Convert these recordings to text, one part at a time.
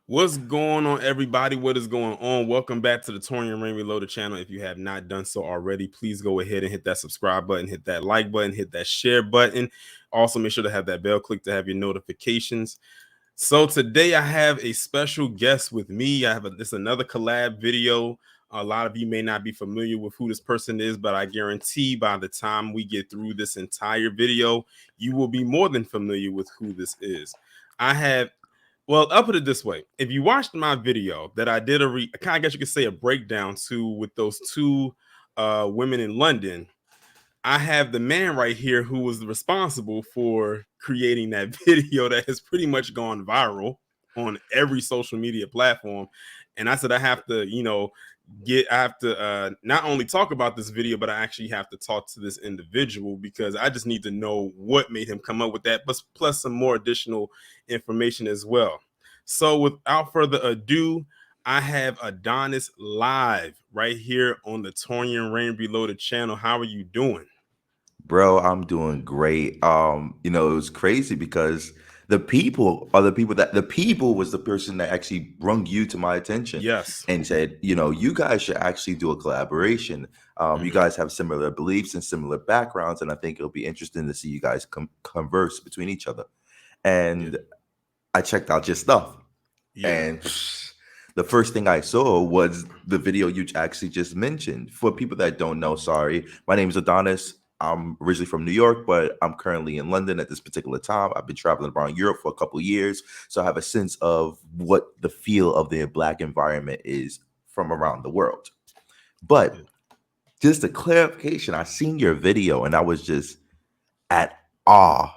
What's going on, everybody? What is going on? Welcome back to the Taurean Reloaded channel. If you have not done so already, please go ahead and hit that subscribe button, hit that like button, hit that share button. Also, make sure to have that bell click to have your notifications. So today I have a special guest with me. This another collab video. A lot of you may not be familiar with who this person is, but I guarantee by the time we get through this entire video, you will be more than familiar with who this is. I'll put it this way. If you watched my video that I did I guess you could say a breakdown to with those two women in London, I have the man right here who was responsible for creating that video that has pretty much gone viral on every social media platform. And I said, I have to, not only talk about this video, but I actually have to talk to this individual because I just need to know what made him come up with that, but plus some more additional information as well. So without further ado, I have Adonis live right here on the Taurean Reloaded channel. How are you doing? Bro, I'm doing great. It was crazy because the people are the people that the people was the person that actually brung you to my attention Yes. and said, you guys should actually do a collaboration. You guys have similar beliefs and similar backgrounds, and I think it'll be interesting to see you guys converse between each other. And I checked out your stuff, and the first thing I saw was the video you actually just mentioned. For people that don't know, sorry, my name is Adonis. I'm originally from New York, but I'm currently in London at this particular time. I've been traveling around Europe for a couple of years, so I have a sense of what the feel of the Black environment is from around the world. But just a clarification, I seen your video and I was just at awe.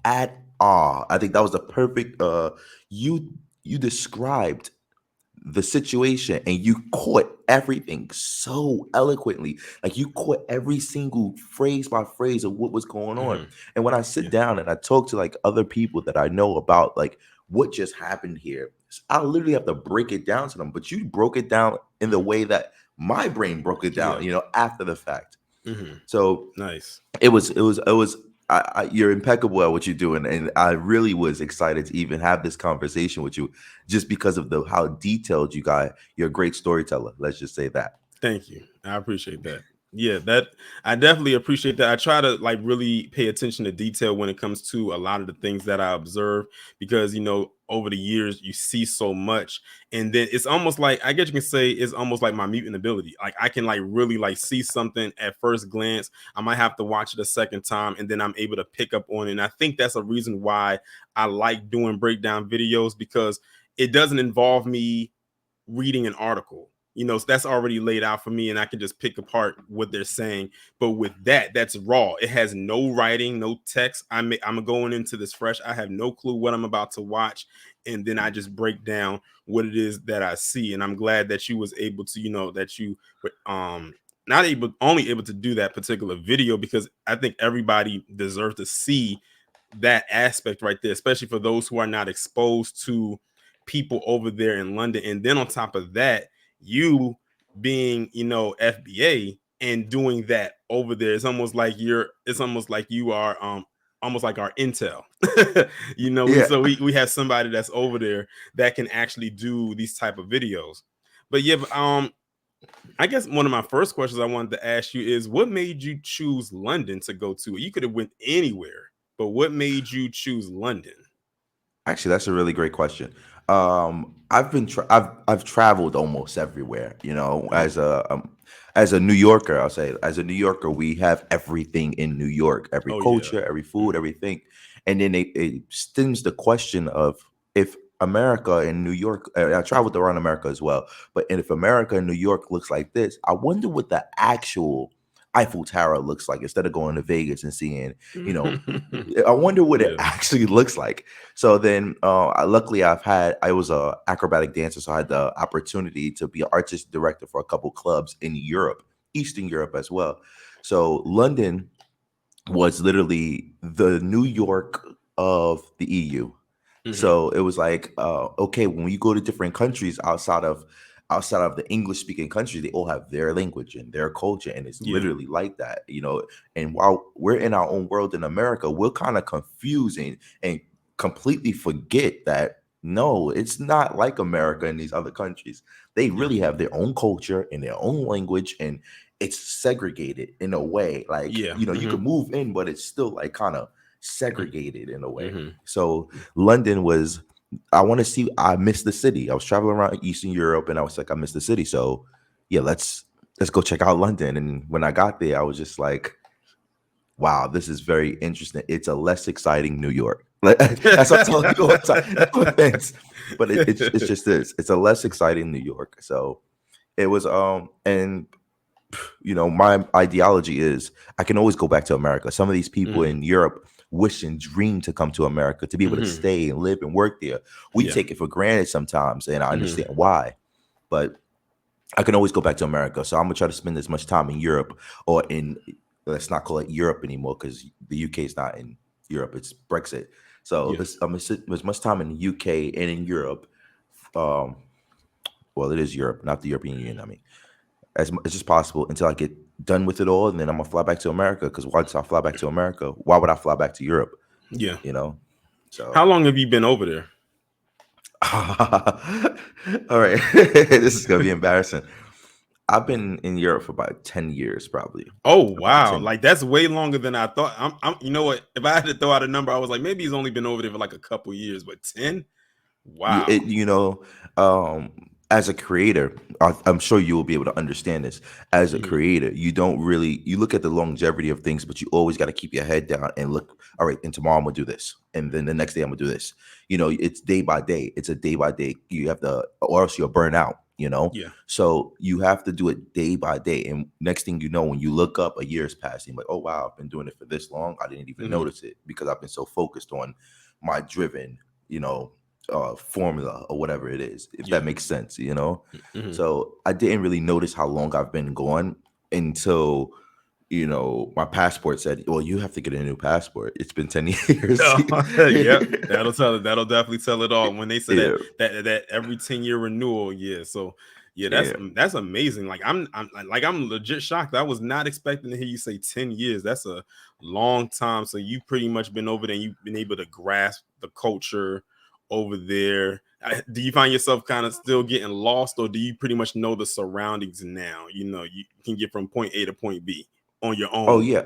At awe. I think that was the perfect you described the situation and you caught everything so eloquently. Like you caught every single phrase by phrase of what was going on. And when I sit down and I talk to like other people that I know about like what just happened here, I literally have to break it down to them. But you broke it down in the way that my brain broke it down, after the fact. So nice. It was you're impeccable at what you're doing, and I really was excited to even have this conversation with you, just because of how detailed you got. You're a great storyteller. Let's just say that. Thank you. I appreciate that. Yeah, that I definitely appreciate that. I try to like really pay attention to detail when it comes to a lot of the things that I observe because over the years you see so much, and then it's almost like I guess you can say it's almost like my mutant ability. Like I can like really like see something at first glance. I might have to watch it a second time, and then I'm able to pick up on it. And I think that's a reason why I like doing breakdown videos because it doesn't involve me reading an article. So that's already laid out for me and I can just pick apart what they're saying. But with that's raw. It has no writing, no text. I'm going into this fresh. I have no clue what I'm about to watch, and then I just break down what it is that I see. And I'm glad that you was able to, that you were only able to do that particular video, because I think everybody deserves to see that aspect right there, especially for those who are not exposed to people over there in London. And then on top of that, you being FBA and doing that over there, it's almost like you are almost like our intel. We have somebody that's over there that can actually do these type of videos. But I guess one of my first questions I wanted to ask you is, what made you choose London to go to? You could have went anywhere, but what made you choose London? Actually, that's a really great question. I've traveled almost everywhere. As a New Yorker, I'll say as a New Yorker, we have everything in New York, every culture, every food, everything, and then it stems the question of if America and New York. I traveled around America as well, but if America and New York looks like this, I wonder what the actual Eiffel Tower looks like instead of going to Vegas and seeing, I wonder what it actually looks like. So then, luckily, I was a acrobatic dancer, so I had the opportunity to be an artistic director for a couple clubs in Europe, Eastern Europe as well. So London was literally the New York of the EU. So it was like, okay, when you go to different countries outside of the English speaking countries, they all have their language and their culture, and it's literally like that, And while we're in our own world in America, we're kind of confusing and completely forget that No, it's not like America and these other countries. They Yeah. really have their own culture and their own language, and it's segregated in a way. Like, Yeah. you can move in, but it's still like kind of segregated in a way. Mm-hmm. So London was, I want to see, I miss the city. I was traveling around Eastern Europe and I was like, I miss the city. So yeah, let's go check out London. And when I got there, I was just like, wow, this is very interesting. It's a less exciting New York. Like, that's what I tell you all the time. No offense, but it's just this. It's a less exciting New York. So it was and my ideology is I can always go back to America. Some of these people Mm-hmm. in Europe wish and dream to come to America to be able to Mm-hmm. stay and live and work there. We Yeah. take it for granted sometimes, and I Mm-hmm. understand why. But I can always go back to America. So I'm gonna try to spend as much time in Europe or in, let's not call it Europe anymore because the UK is not in Europe. It's Brexit. So Yeah. I'm gonna sit as much time in the UK and in Europe. Um, well, it is Europe, not the European Union. I mean, as just possible until I get done with it all, and then I'm gonna fly back to America. Because once I fly back to America, why would I fly back to Europe? Yeah. You know. How So, long have you been over there? all right, this is gonna be embarrassing. I've been in Europe for about 10 years, probably. Oh About wow, 10. like that's way longer than I thought. You know what? If I had to throw out a number, I was like, maybe he's only been over there for like a couple years, but 10? You, Wow. it, you know, as a creator, I'm sure you will be able to understand this. As a Mhm. creator, you don't really, you look at the longevity of things, but you always got to keep your head down and look, all right, and tomorrow I'm gonna do this. And then the next day I'm gonna do this. It's day by day. It's a day by day. You have to, or else you'll burn out. Yeah. So you have to do it day by day. And next thing you know, when you look up, a year's passing, like, oh wow, I've been doing it for this long. I didn't even Hmm. notice it because I've been so focused on my driven, you know, formula or whatever it is, if that Yeah. makes sense. Hmm. So I didn't really notice how long I've been gone until my passport said, well, you have to get a new passport. It's been 10 years. Yep. That'll tell it. That'll definitely tell it all. When they say that Yeah, that every 10-year renewal, yeah. So yeah, yeah. that's amazing. Like I'm legit shocked. I was not expecting to hear you say 10 years. That's a long time. So you pretty much been over there and you've been able to grasp the culture over there. Do you find yourself kind of still getting lost, or do you pretty much know the surroundings now? You can get from point A to point B on your Oh own. yeah,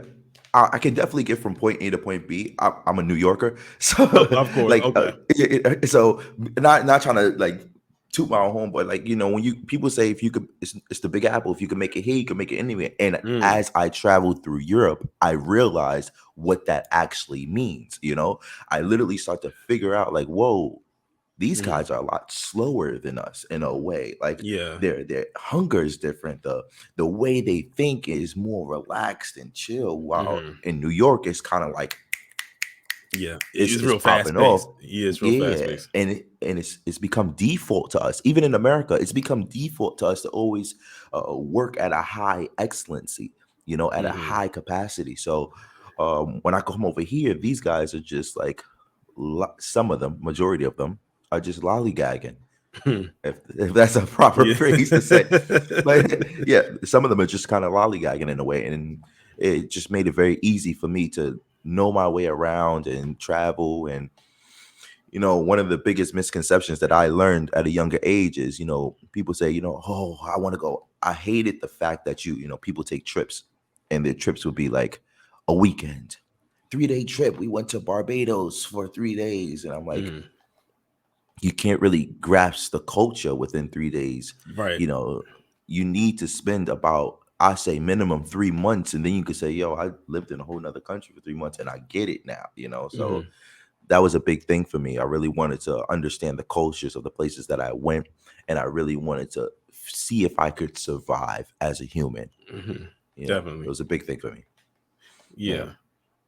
I can definitely get from point A to point B. I'm a New Yorker, so Oh, of course. like, Okay. so not trying to like toot my own home, but like when you people say if you could, it's the Big Apple. If you can make it here, you can make it anywhere. And Mm, as I traveled through Europe, I realized what that actually means. I literally start to figure out like, whoa, these mhm. guys are a lot slower than us in a way. Like Yeah. their hunger is different. The way they think is more relaxed and chill. While Mhm. in New York, it's kind of like Yeah. it's It's it's real fast popping off. paced. Yeah, it's real fast Yeah, paced. and it's become default to us. Even in America, it's become default to us to always work at a high excellency. At a Mhm. high capacity. So when I come over here, these guys are just like some of them, majority of them are just lollygagging, if that's a proper Yeah. phrase to say. But yeah, some of them are just kind of lollygagging in a way, and it just made it very easy for me to know my way around and travel. And one of the biggest misconceptions that I learned at a younger age is, people say, oh, I want to go. I hated the fact that people take trips, and their trips would be like a weekend, 3-day trip. We went to Barbados for 3 days, and I'm like, Mhm. you can't really grasp the culture within 3 days. Right. You know, you need to spend about, I say, minimum 3 months, and then you could say, yo, I lived in a whole nother country for 3 months and I get it now. So Mhm. that was a big thing for me. I really wanted to understand the cultures of the places that I went, and I really wanted to see if I could survive as a human. Mhm. It Definitely. was a big thing for me. Yeah. Yeah.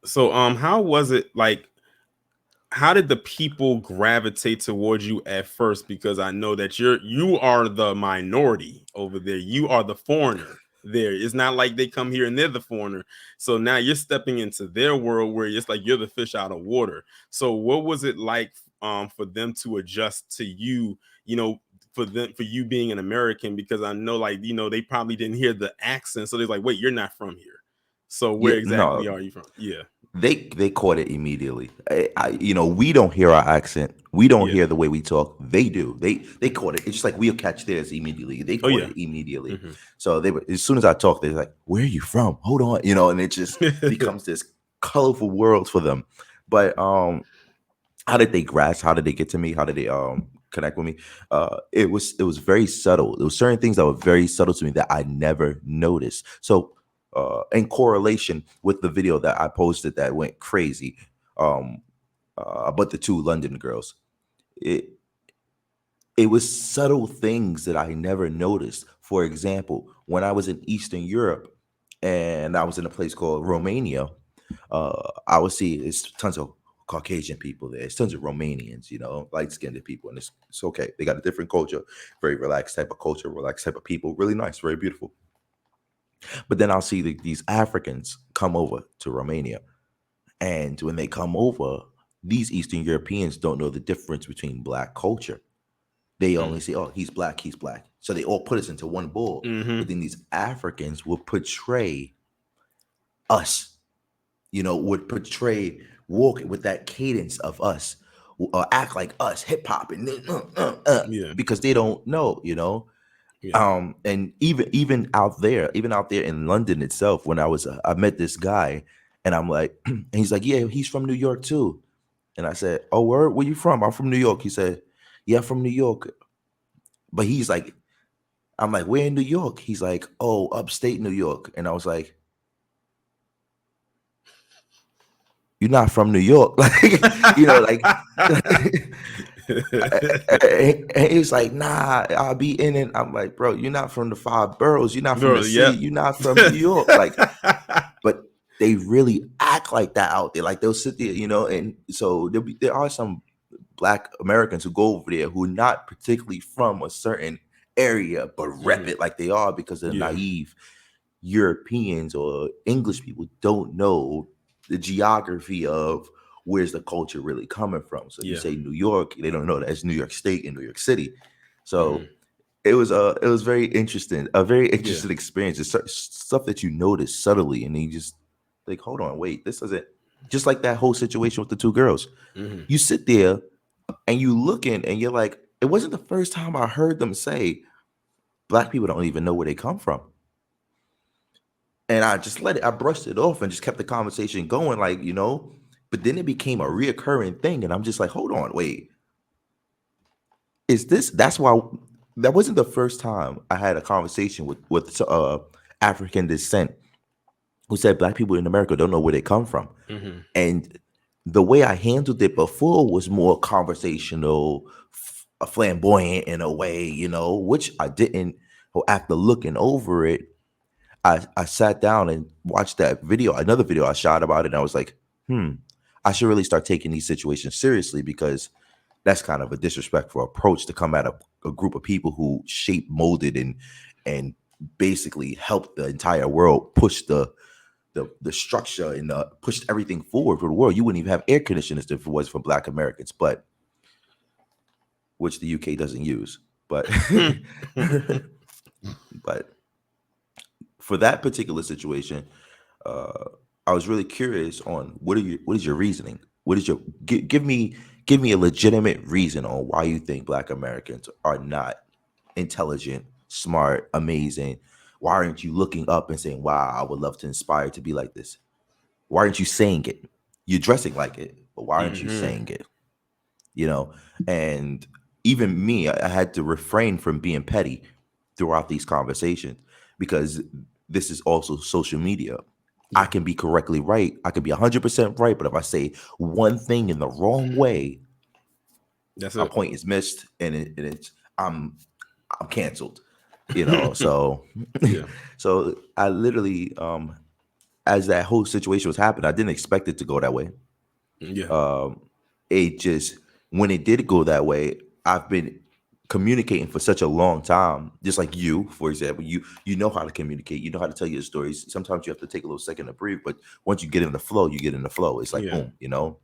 So how was it like, how did the people gravitate towards you at first? Because I know that you are the minority over there. You are the foreigner there. It's not like they come here and they're the foreigner. So now you're stepping into their world where it's like you're the fish out of water. So what was it like for them to adjust to you, for you being an American? Because I know, like, they probably didn't hear the accent. So they're like, wait, you're not from here. So where Yeah, exactly no, are you from? Yeah. they caught it immediately. We don't hear our accent. We don't Yeah. hear the way we talk. They do. They caught it. It's just like we'll catch theirs immediately. They Oh caught yeah. it immediately. Hmm. So they were, as soon as I talked, they're like, "Where are you from? Hold on," and it just becomes this colorful world for them. But how did they grasp? How did they get to me? How did they connect with me? It was very subtle. There were certain things that were very subtle to me that I never noticed. So in correlation with the video that I posted that went crazy, um about the two London girls, it it was subtle things that I never noticed. For example, when I was in Eastern Europe and I was in a place called Romania, I would see there's tons of Caucasian people there. There's tons of Romanians, light-skinned people, and it's okay. They got a different culture, very relaxed type of culture, relaxed type of people, really nice, very beautiful. But then I'll see these Africans come over to Romania, and when they come over, these Eastern Europeans don't know the difference between black culture. They only say, "Oh, he's black, he's black." So they all put us into one bowl. Hmm. But then these Africans will portray us, would portray walk with that cadence of us, or act like us, hip hop, and then, Yeah. because they don't know. Yeah. And even out there in London itself, when I met this guy, and I'm like, and he's like, "Yeah, he's from New York too." And I said, "Oh, where you from?" "I'm from New York." He said, "Yeah, I'm from New York." But he's like, I'm like, "Where in New York?" He's like, "Oh, upstate New York." And I was like, "You're not from New York." Like, like, and he was like, "Nah, I'll be in it." I'm like, "Bro, you're not from the five boroughs. You're not from Bro, the city. yep. You're not from New York." Like, but they really act like that out there. Like, they'll sit there, and so there are some Black Americans who go over there who are not particularly from a certain area, but rep Hmm. it like they are, because they're Yeah. naive Europeans or English people don't know the geography of where's the culture really coming from. So you Yeah. say New York, they don't know that it's New York State and New York City. Hmm. So it was very interesting, a very Yeah. interesting experience. It's stuff that you notice subtly, and then you just like, hold on, wait, this isn't just like that whole situation with the two girls. Hmm. You sit there and you looking, and you're like, it wasn't the first time I heard them say black people don't even know where they come from. And I just I brushed it off and just kept the conversation going, but then it became a reoccurring thing. And I'm just like, hold on, wait, that's why that wasn't the first time I had a conversation with African descent who said black people in America don't know where they come from. Hmm. And the way I handled it before was more conversational, flamboyant in a way, which I didn't. After looking over it, I sat down and watched that video, another video I shot about it, and I was like, I should really start taking these situations seriously, because that's kind of a disrespectful approach to come at a group of people who shape molded and basically helped the entire world push the structure and pushed everything forward for the world. You wouldn't even have air conditioners if it was for Black Americans, but which the UK doesn't use. But but for that particular situation, uh, I was really curious on what is your reasoning? What is your give me a legitimate reason on why you think Black Americans are not intelligent, smart, amazing. Why aren't you looking up and saying, "Wow, I would love to inspire to be like this"? Why aren't you saying it? You're dressing like it, but why aren't you Hmm. saying it? You know, and even me, I had to refrain from being petty throughout these conversations, because this is also social media. I Yeah. can be correctly right. I can be 100% right, but if I say one thing in the wrong way, That's my it. point is missed, and it's I'm canceled. So Yeah. so I literally, as that whole situation was happening, I didn't expect it to go that way. Yeah. um it just, when it did go that way, I've been communicating for such a long time, just like you, for example. You know how to communicate, you know how to tell your stories. Sometimes you have to take a little second to breathe, but once you get in the flow, you get in the flow. It's like Yeah. boom.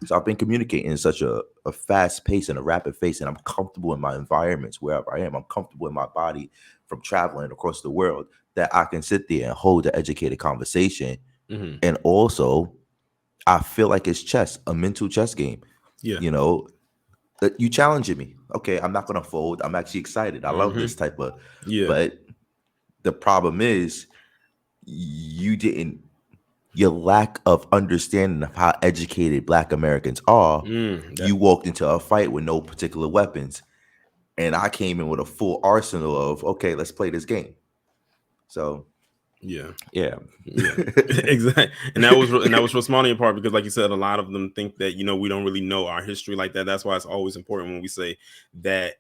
So I've been communicating in such a fast pace and a rapid pace, and I'm comfortable in my environments wherever I am. I'm comfortable in my body from traveling across the world, that I can sit there and hold an educated conversation Hmm. And also, I feel like it's chess, a mental chess game. Yeah. You know, you challenging me. Okay, I'm not gonna fold. I'm actually excited. I love Hmm. this type of. Yeah. But the problem is, you didn't. Your lack of understanding of how educated Black Americans are. That. You walked into a fight with no particular weapons, and I came in with a full arsenal of, okay, let's play this game. So Yeah. yeah. Yeah, exactly. And that was what's smart on your part, because like you said, a lot of them think that, we don't really know our history like that. That's why it's always important when we say that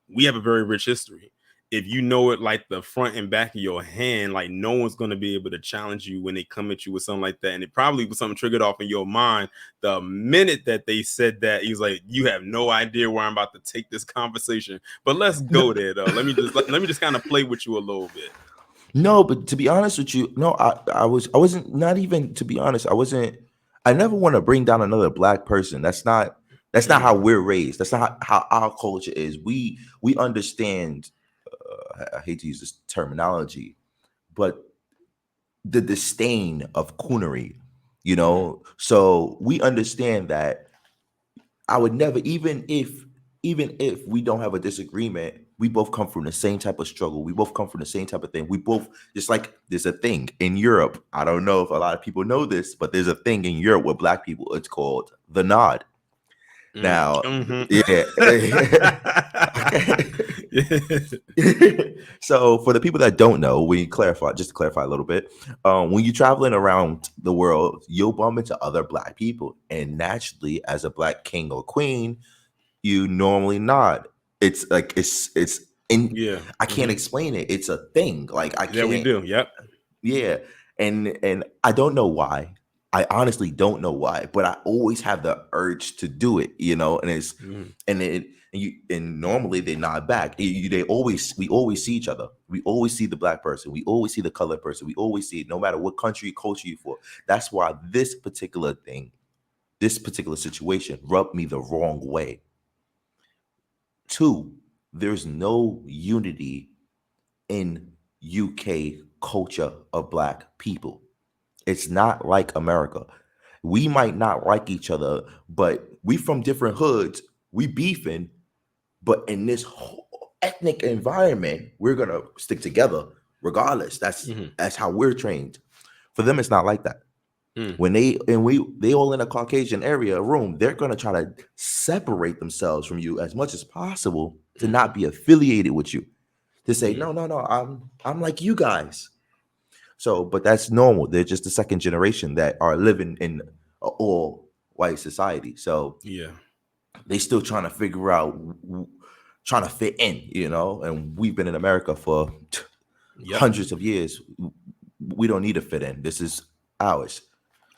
we have a very rich history. If you know it like the front and back of your hand, like no one's going to be able to challenge you when they come at you with something like that. And it probably was something triggered off in your mind the minute that they said that. He's like, you have no idea where I'm about to take this conversation, but let's No, go there though. Let me just kind of play with you a little bit. no, but to be honest with you, no, I wasn't, not even, to be honest, I wasn't. I never want to bring down another Black person. That's not how Mm, we're raised. That's not how our culture is. We understand. I hate to use this terminology, but the disdain of coonery, mm, So we understand that I would never, even if we don't have a disagreement, we both come from the same type of struggle. We both come from the same type of thing. We both, just like, there's a thing in Europe. I don't know if a lot of people know this, but there's a thing in Europe with Black people. It's called the nod. Now, mhm. yeah. Okay. So for the people that don't know, just to clarify a little bit, when you're traveling around the world, you'll bump into other Black people, and naturally, as a Black king or queen, you normally nod. It's like, it's in. Yeah. I can't Hmm. explain it. It's a thing. Like, I Yeah, we can't. do. Yep. Yeah, and I don't know why. I honestly don't know why, but I always have the urge to do it. And it's Mhm. and it and you and normally they nod back. We always see each other. We always see the Black person. We always see the colored person. We always see it, no matter what country, culture you for. That's why this particular situation rubbed me the wrong way. Two, there's no unity in UK culture of Black people. It's not like America. We might not like each other, but we from different hoods. We beefing, but in this whole ethnic environment, we're gonna stick together regardless. That's Mhm. that's how we're trained. For them, it's not like that. Mm. When they all in a Caucasian area, room, they're gonna try to separate themselves from you as much as possible to Mhm. not be affiliated with you. To say, Mm. no, no, no, I'm like you guys. So, but that's normal. They're just the second generation that are living in a all white society. So Yeah. they still trying to figure out, trying to fit in, And we've been in America for Yep. hundreds of years. We don't need to fit in. This is ours.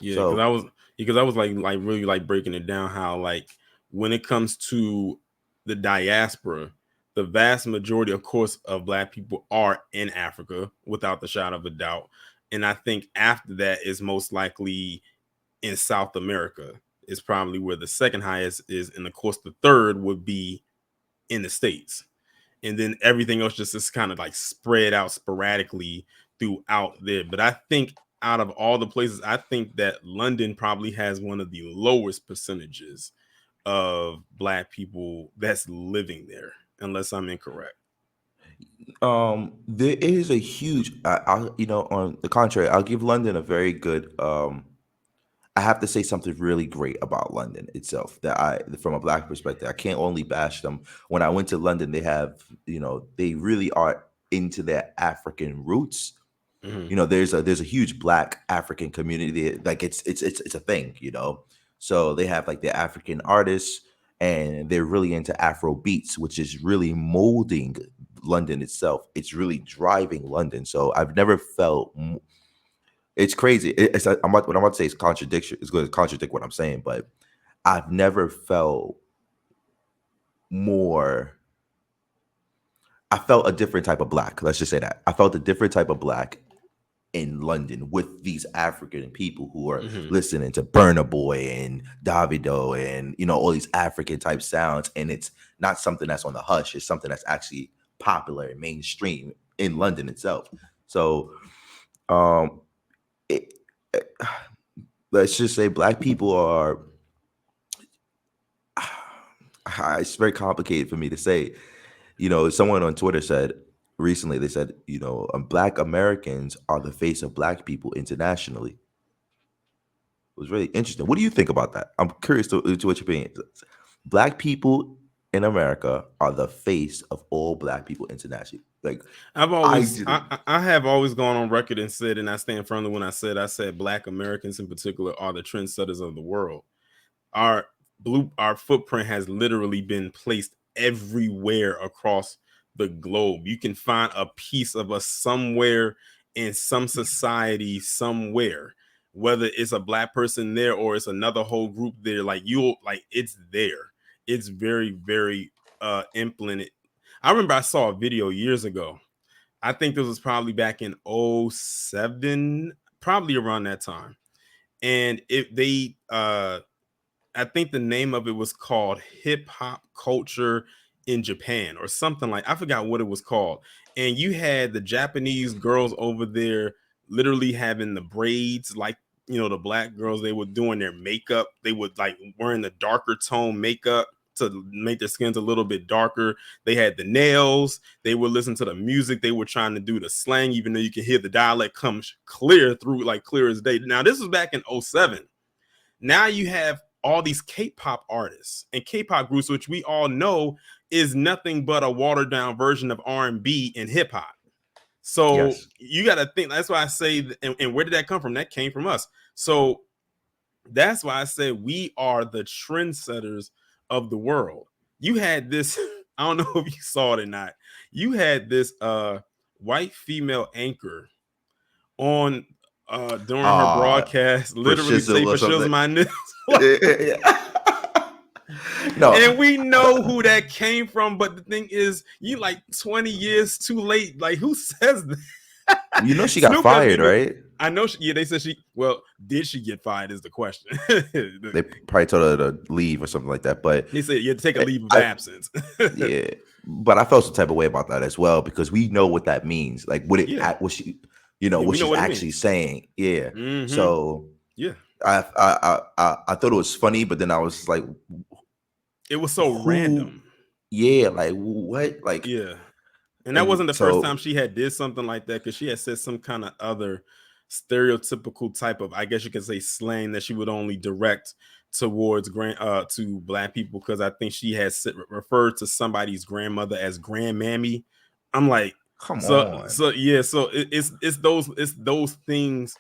Yeah, because I So, was because I was like really like breaking it down how, like, when it comes to the diaspora, the vast majority, of course, of Black people are in Africa without the shadow of a doubt. And I think after that is most likely in South America is probably where the second highest is, and of course the third would be in the States. And then everything else just is kind of like spread out sporadically throughout there. But I think out of all the places, I think that London probably has one of the lowest percentages of Black people that's living there, unless I'm incorrect. there is a huge, on the contrary, I'll give London a very good, I have to say something really great about London itself, from a Black perspective, I can't only bash them. When I went to London, they really are into their African roots. Hmm. There's a huge Black African community. Like, it's a thing. So they have like the African artists, and they're really into Afro beats, which is really molding London itself. It's really driving London. So I've never felt. It's crazy. What I'm about to say is contradiction. It's going to contradict what I'm saying, but I've never felt more. I felt a different type of Black. Let's just say that I felt a different type of Black in London with these African people who are Hmm. listening to Burna Boy and Davido and all these African type sounds, and it's not something that's on the hush. It's something that's actually popular and mainstream in London itself. So, um, it, let's just say black people are, it's very complicated for me to say. Someone on Twitter said recently, they said, black Americans are the face of black people internationally. It was really interesting. What do you think about that? I'm curious to what your opinion is. Black people in America are the face of all black people internationally. Like, I have always gone on record and said, and I stand firmly when I said black Americans in particular are the trendsetters of the world. Our footprint has literally been placed everywhere across the globe. You can find a piece of us somewhere in some society somewhere, whether it's a black person there or it's another whole group there. It's there. It's very, very implanted. I remember I saw a video years ago. I think this was probably back in 07, probably around that time. And I think the name of it was called Hip Hop Culture in Japan or something I forgot what it was called. And you had the Japanese girls over there literally having the braids, the black girls, they were doing their makeup. They would wearing the darker tone makeup to make their skins a little bit darker. They had the nails. They would listen to the music. They were trying to do the slang, even though you can hear the dialect come clear through, clear as day. Now, this was back in 07. Now you have all these K-pop artists and K-pop groups, which we all know is nothing but a watered down version of R&B and hip hop. So yes, you got to think, that's why I say, and where did that come from? That came from us. So that's why I say we are the trendsetters of the world. You had this, I don't know if you saw it or not. You had this white female anchor on during her broadcast, literally say for sure my nips. No. And we know who that came from, but the thing is, you 20 years too late. Who says that? She got fired, right? I know. They said did she get fired is the question. They probably told her to leave or something like that. But they said you had to take a leave of absence. Yeah, but I felt some type of way about that as well, because we know what that means. What she, what she's actually saying. Yeah. Mm-hmm. So yeah, I thought it was funny, but then I was like, it was so random. Yeah, what? Yeah. And that wasn't the first time she had did something like that, because she had said some kind of other stereotypical type of, I guess you could say, slang that she would only direct towards to black people, because I think she has referred to somebody's grandmother as grandmammy. I'm like, come on. So yeah, so it's those things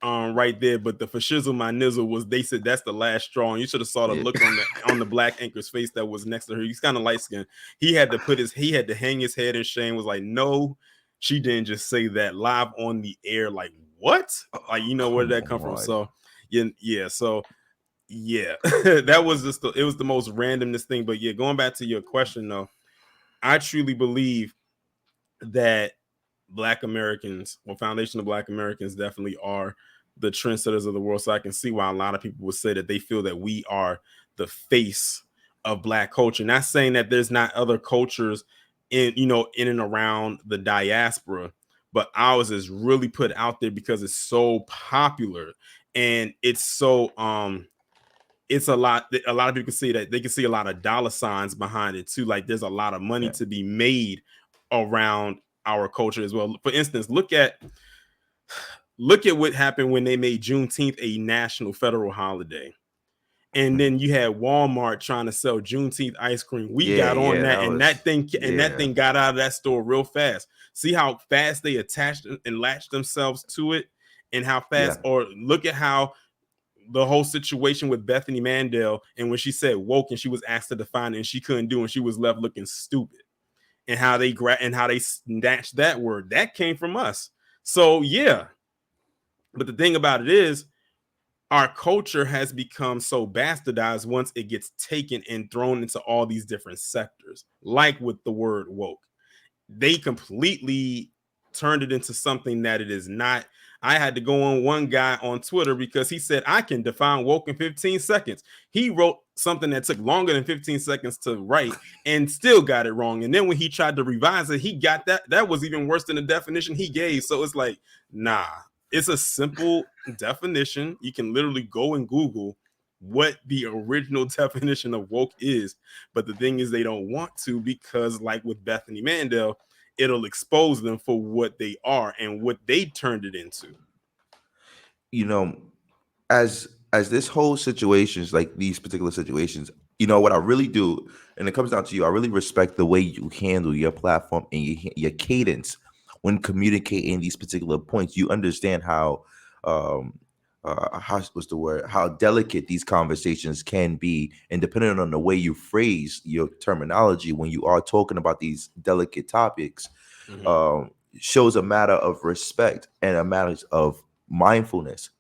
right there. But the fashizzle my nizzle was, they said that's the last straw, and you should have saw the look on the black anchor's face that was next to her. He's kind of light skinned. He had to hang his head in shame. Was like, no, she didn't just say that live on the air. Like, what? Where did that come from? So yeah. So yeah, that was it was the most randomness thing. But yeah, going back to your question though, I truly believe that Black Americans, foundation of Black Americans, definitely are the trendsetters of the world. So I can see why a lot of people would say that they feel that we are the face of Black culture. Not saying that there's not other cultures in and around the diaspora, but ours is really put out there because it's so popular and it's so it's a lot of people can see that. They can see a lot of dollar signs behind it too. Like there's a lot of money to be made around our culture as well. For instance, look at what happened when they made Juneteenth a national federal holiday. And then you had Walmart trying to sell Juneteenth ice cream. We got on that thing got out of that store real fast. See how fast they attached and latched themselves to it, and how fast. Or look at how the whole situation with Bethany Mandel, and when she said woke and she was asked to define it and she couldn't do it, and she was left looking stupid. And how they snatched that word. That came from us. So yeah. But the thing about it is, our culture has become so bastardized once it gets taken and thrown into all these different sectors, like with the word woke. They completely turned it into something that it is not. I had to go on one guy on Twitter because he said, I can define woke in 15 seconds. He wrote something that took longer than 15 seconds to write and still got it wrong. And then when he tried to revise it, he got that was even worse than the definition he gave. So it's like, nah, It's a simple definition. You can literally go and Google what the original definition of woke is. But the thing is, they don't want to, because like with Bethany Mandel, it'll expose them for what they are and what they turned it into. You know, as this whole situations, like these particular situations, you know what I really do, and it comes down to you. I really respect the way you handle your platform and your cadence when communicating these particular points. You understand how how what's the word, how delicate these conversations can be, and depending on the way you phrase your terminology when you are talking about these delicate topics, um, shows a matter of respect and a matter of mindfulness.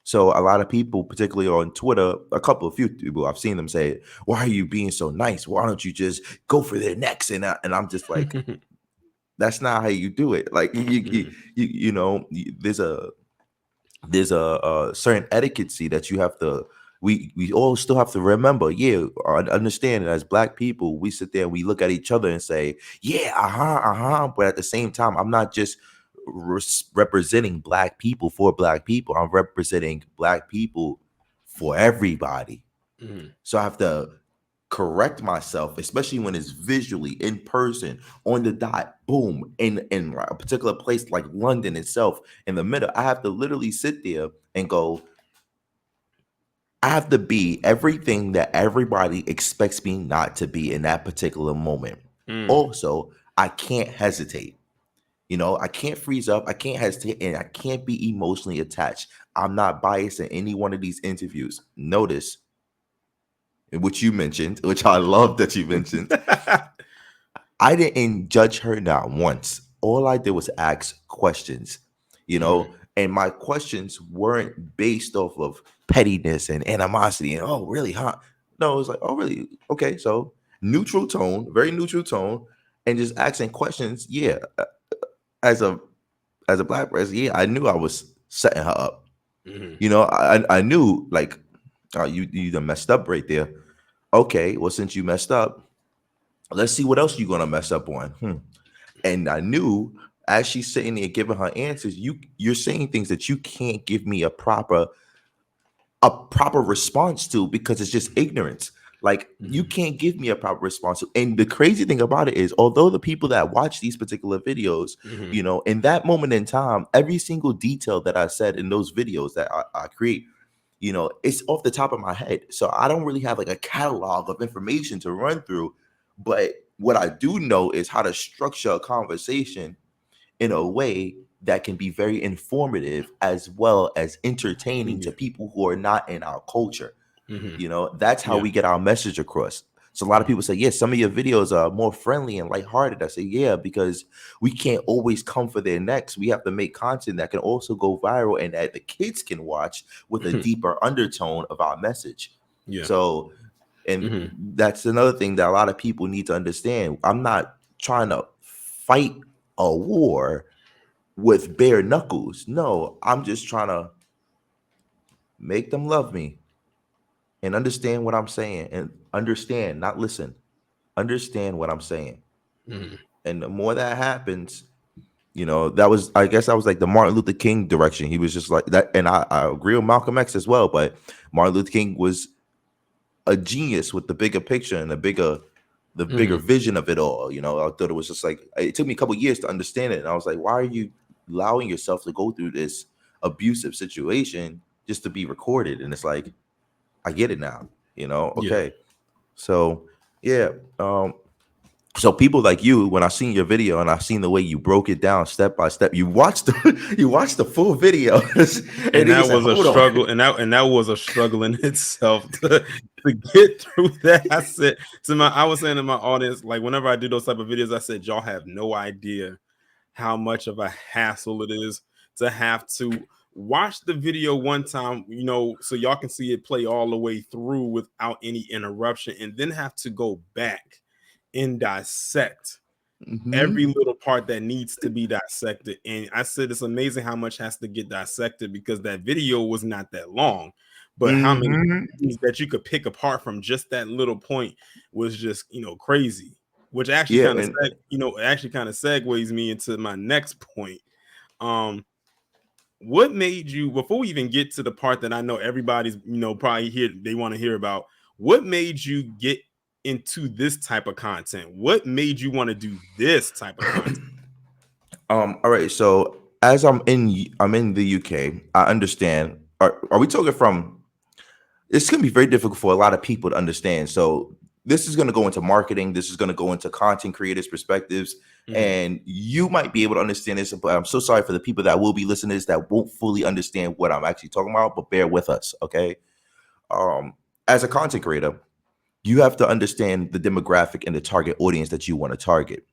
So a lot of people, particularly on Twitter, a few people, I've seen them say, "Why are you being so nice? Why don't you just go for their necks?" And I'm just like, that's not how you do it. Like you know, there's a certain etiquette that you have to. We all still have to remember. Yeah, understand that as Black people, we sit there and we look at each other and say, "Yeah, But at the same time, I'm not just representing Black people for Black people. I'm representing Black people for everybody. So I have to correct myself, especially when it's visually in person on the dot, boom, in a particular place like London itself in the middle. I have to literally sit there and go, I have to be everything that everybody expects me not to be in that particular moment. Also, I can't hesitate. You know, I can't freeze up, I can't hesitate, and I can't be emotionally attached. I'm not biased in any one of these interviews. Notice, which you mentioned, which I love that you mentioned, I didn't judge her not once. All I did was ask questions, you know, and my questions weren't based off of pettiness and animosity and, oh, really, huh? No, it was like, oh, really? Okay, so neutral tone, very neutral tone, and just asking questions. Yeah, as a Black person, yeah, I knew I was setting her up. You know, I knew like, you done messed up right there. Okay, well, since you messed up, let's see what else you're gonna mess up on. And I knew as she's sitting there giving her answers, you're saying things that you can't give me a proper response to because it's just ignorance. Like you can't give me a proper response. And the crazy thing about it is, although the people that watch these particular videos, you know, in that moment in time, every single detail that I said in those videos that I create, you know, it's off the top of my head. So I don't really have like a catalog of information to run through. But what I do know is how to structure a conversation in a way that can be very informative as well as entertaining to people who are not in our culture. You know, that's how Yeah. we get our message across. So a lot of people say, yes, some of your videos are more friendly and lighthearted. I say, yeah, because we can't always come for their necks. We have to make content that can also go viral and that the kids can watch with a deeper undertone of our message. Yeah. So, and that's another thing that a lot of people need to understand. I'm not trying to fight a war with bare knuckles. No, I'm just trying to make them love me and understand what I'm saying and understand, not listen, understand what I'm saying. And the more that happens, you know, I guess that was like the Martin Luther King direction. He was just like that. And I agree with Malcolm X as well, but Martin Luther King was a genius with the bigger picture and the bigger vision of it all. You know, I thought it was just like, it took me a couple years to understand it. And I was like, why are you allowing yourself to go through this abusive situation just to be recorded? And it's like, I get it now, you know? Yeah. Okay. So yeah. So people like you, when I seen your video and I seen the way you broke it down step by step, you watched the full video, And then you that said, was a hold on. struggle, and that was a struggle in itself to get through that. I was saying to my audience, like whenever I do those type of videos, I said, y'all have no idea how much of a hassle it is to have to watch the video one time, you know, so y'all can see it play all the way through without any interruption, and then have to go back and dissect every little part that needs to be dissected. And I said it's amazing how much has to get dissected because that video was not that long, but how many things that you could pick apart from just that little point was just, you know, crazy. Which actually Yeah, kind of and segues me into my next point. Um what made you, before we even get to the part that I know everybody's, probably here, they want to hear about, what made you get into this type of content? What made you want to do this type of content? All right. So as I'm in the UK, I understand. Are we talking from? It's going to be very difficult for a lot of people to understand. So this is going to go into marketing. This is going to go into content creators' perspectives, and you might be able to understand this. But I'm so sorry for the people that will be listening to this that won't fully understand what I'm actually talking about. But bear with us, okay? As a content creator, you have to understand the demographic and the target audience that you want to target.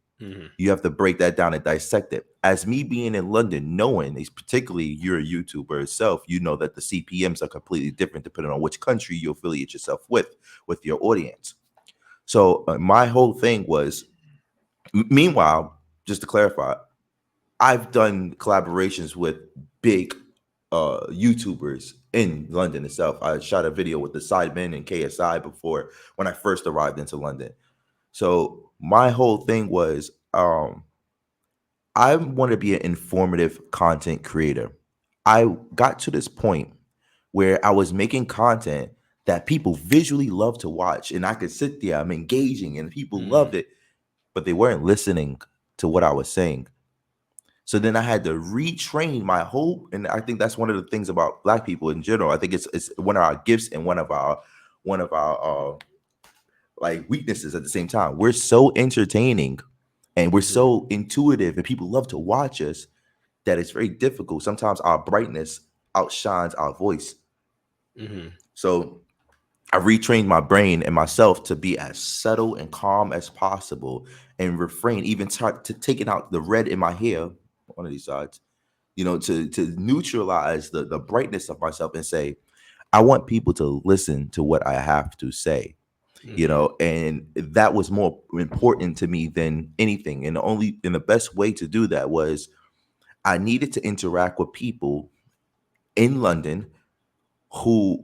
You have to break that down and dissect it. As me being in London, knowing, particularly you're a YouTuber itself, you know that the CPMs are completely different depending on which country you affiliate yourself with your audience. So my whole thing was, meanwhile, just to clarify, I've done collaborations with big YouTubers in London itself. I shot a video with the Sidemen and KSI before when I first arrived into London. So my whole thing was, I want to be an informative content creator. I got to this point where I was making content that people visually love to watch, and I could sit there, I'm engaging, and people loved it, but they weren't listening to what I was saying. So then I had to retrain my whole, and I think that's one of the things about Black people in general. I think it's one of our gifts and one of our like weaknesses at the same time. We're so entertaining and we're so intuitive and people love to watch us that it's very difficult. Sometimes our brightness outshines our voice. So I retrained my brain and myself to be as subtle and calm as possible and refrain, even to taking out the red in my hair, one of these sides, to neutralize the brightness of myself and say, I want people to listen to what I have to say. And that was more important to me than anything. And the best way to do that was I needed to interact with people in London who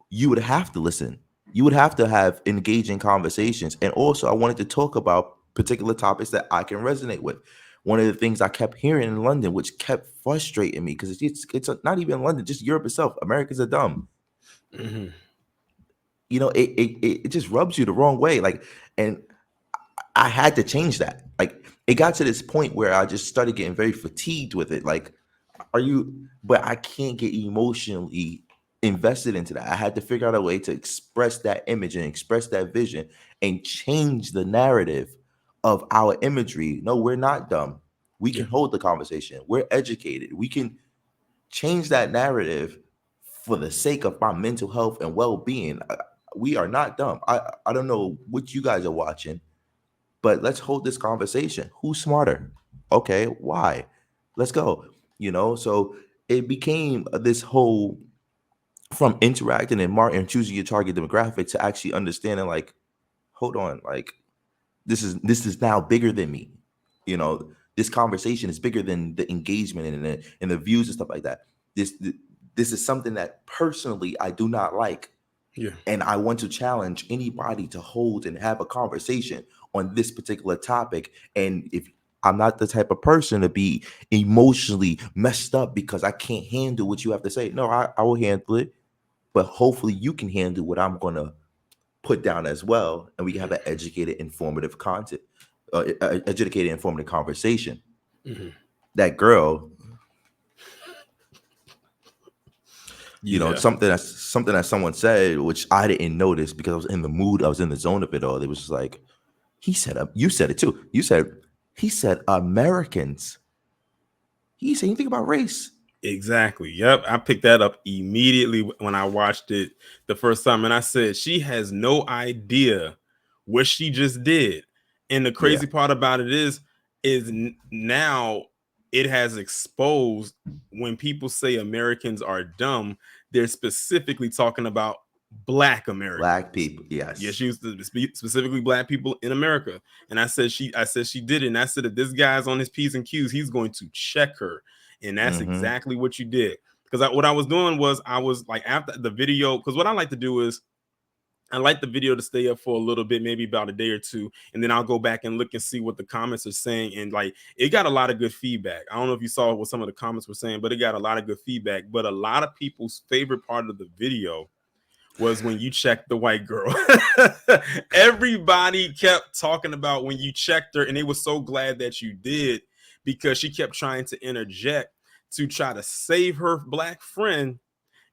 you would have to listen. You would have to have engaging conversations. And also I wanted to talk about particular topics that I can resonate with. One of the things I kept hearing in London, which kept frustrating me, because it's not even London, just Europe itself. Americans are dumb. It just rubs you the wrong way. And I had to change that. It got to this point where I just started getting very fatigued with it. But I can't get emotionally invested into that. I had to figure out a way to express that image and express that vision and change the narrative of our imagery. No, we're not dumb. We can hold the conversation. We're educated. We can change that narrative for the sake of my mental health and well-being. We are not dumb. I don't know what you guys are watching, but let's hold this conversation. Who's smarter? Okay, why? Let's go. So it became this whole, from interacting and choosing your target demographic to actually understanding, hold on, this is now bigger than me. This conversation is bigger than the engagement and the views and stuff like that. This is something that personally I do not like. And I want to challenge anybody to hold and have a conversation on this particular topic. And if I'm not the type of person to be emotionally messed up because I can't handle what you have to say, no, I will handle it. But hopefully you can handle what I'm going to put down as well. And we can have an educated, informative content, educated, informative conversation. That girl, something that someone said, which I didn't notice because I was in the mood, I was in the zone of it all. It was just like, you said it too. He said Americans. He didn't say anything about race. Exactly. Yep. I picked that up immediately when I watched it the first time. And I said, she has no idea what she just did. And the crazy part about it is now it has exposed, when people say Americans are dumb, they're specifically talking about Black Americans. Black people, yes. Yeah, she was specifically Black people in America. And I said she did it. And I said, if this guy's on his P's and Q's, he's going to check her. And that's exactly what you did. Because what I was doing was, I was like, after the video, because what I like to do is I like the video to stay up for a little bit, maybe about a day or two, and then I'll go back and look and see what the comments are saying. And like, it got a lot of good feedback. I don't know if you saw what some of the comments were saying, but it got a lot of good feedback. But a lot of people's favorite part of the video was when you checked the white girl. Everybody kept talking about when you checked her, and they were so glad that you did, because she kept trying to interject to try to save her black friend,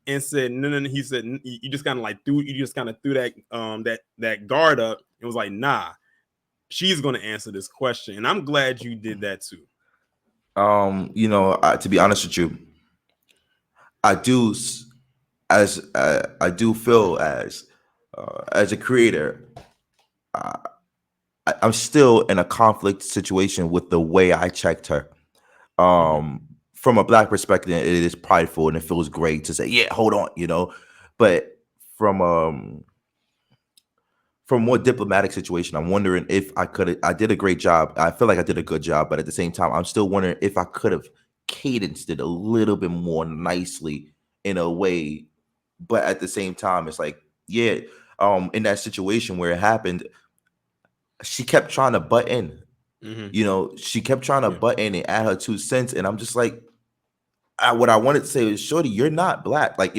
and said no. He said you just kind of like threw that guard up. It was like, nah, she's going to answer this question, and I'm glad you did that too. To be honest with you, I do feel as a creator, I'm still in a conflict situation with the way I checked her. From a black perspective, it is prideful and it feels great to say, yeah, hold on, but from more diplomatic situation, I'm wondering if I did a great job. I feel like I did a good job, but at the same time, I'm still wondering if I could have cadenced it a little bit more nicely in a way. But at the same time, it's like, yeah, in that situation where it happened, she kept trying to butt in. She kept trying to butt in and add her 2 cents, and I'm just like, what I wanted to say is, shorty, you're not black, but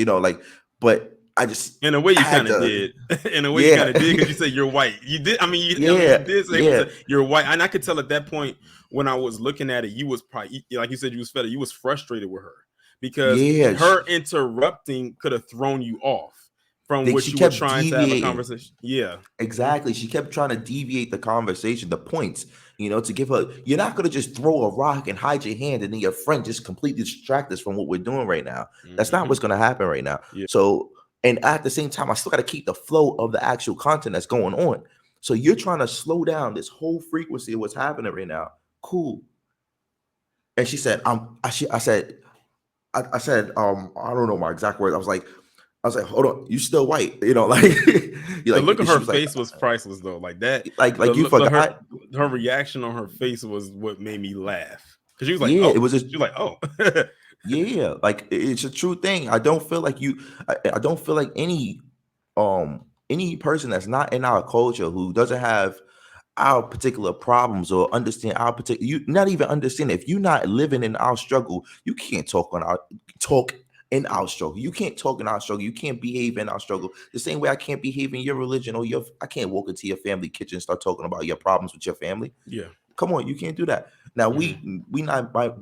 I just, in a way you kind of did. In a way you kind of did, because you said you're white. You did. I mean, you did say you're white, and I could tell at that point when I was looking at it, you was probably, like you said, you was fed. You was frustrated with her because her interrupting could have thrown you off from what you were trying to have a conversation. Yeah, exactly. She kept trying to deviate the conversation, the points, to give her. You're not going to just throw a rock and hide your hand and then your friend just completely distract us from what we're doing right now. That's not what's going to happen right now. So, and at the same time, I still got to keep the flow of the actual content that's going on. So you're trying to slow down this whole frequency of what's happening right now. Cool. And she said, I said, I don't know my exact words. I was like, hold on, you still white? The look of her face was priceless, though. Like that, you forgot. Her reaction on her face was what made me laugh, because she was like, it was she was like, oh. Yeah, like it's a true thing. I don't feel like I don't feel like any person that's not in our culture, who doesn't have our particular problems or understand our particular, you not even understand, if you're not living in our struggle, you can't talk in our struggle. You can't talk in our struggle. You can't behave in our struggle. The same way I can't behave in your religion, or I can't walk into your family kitchen and start talking about your problems with your family. Yeah. Come on, you can't do that. Now we might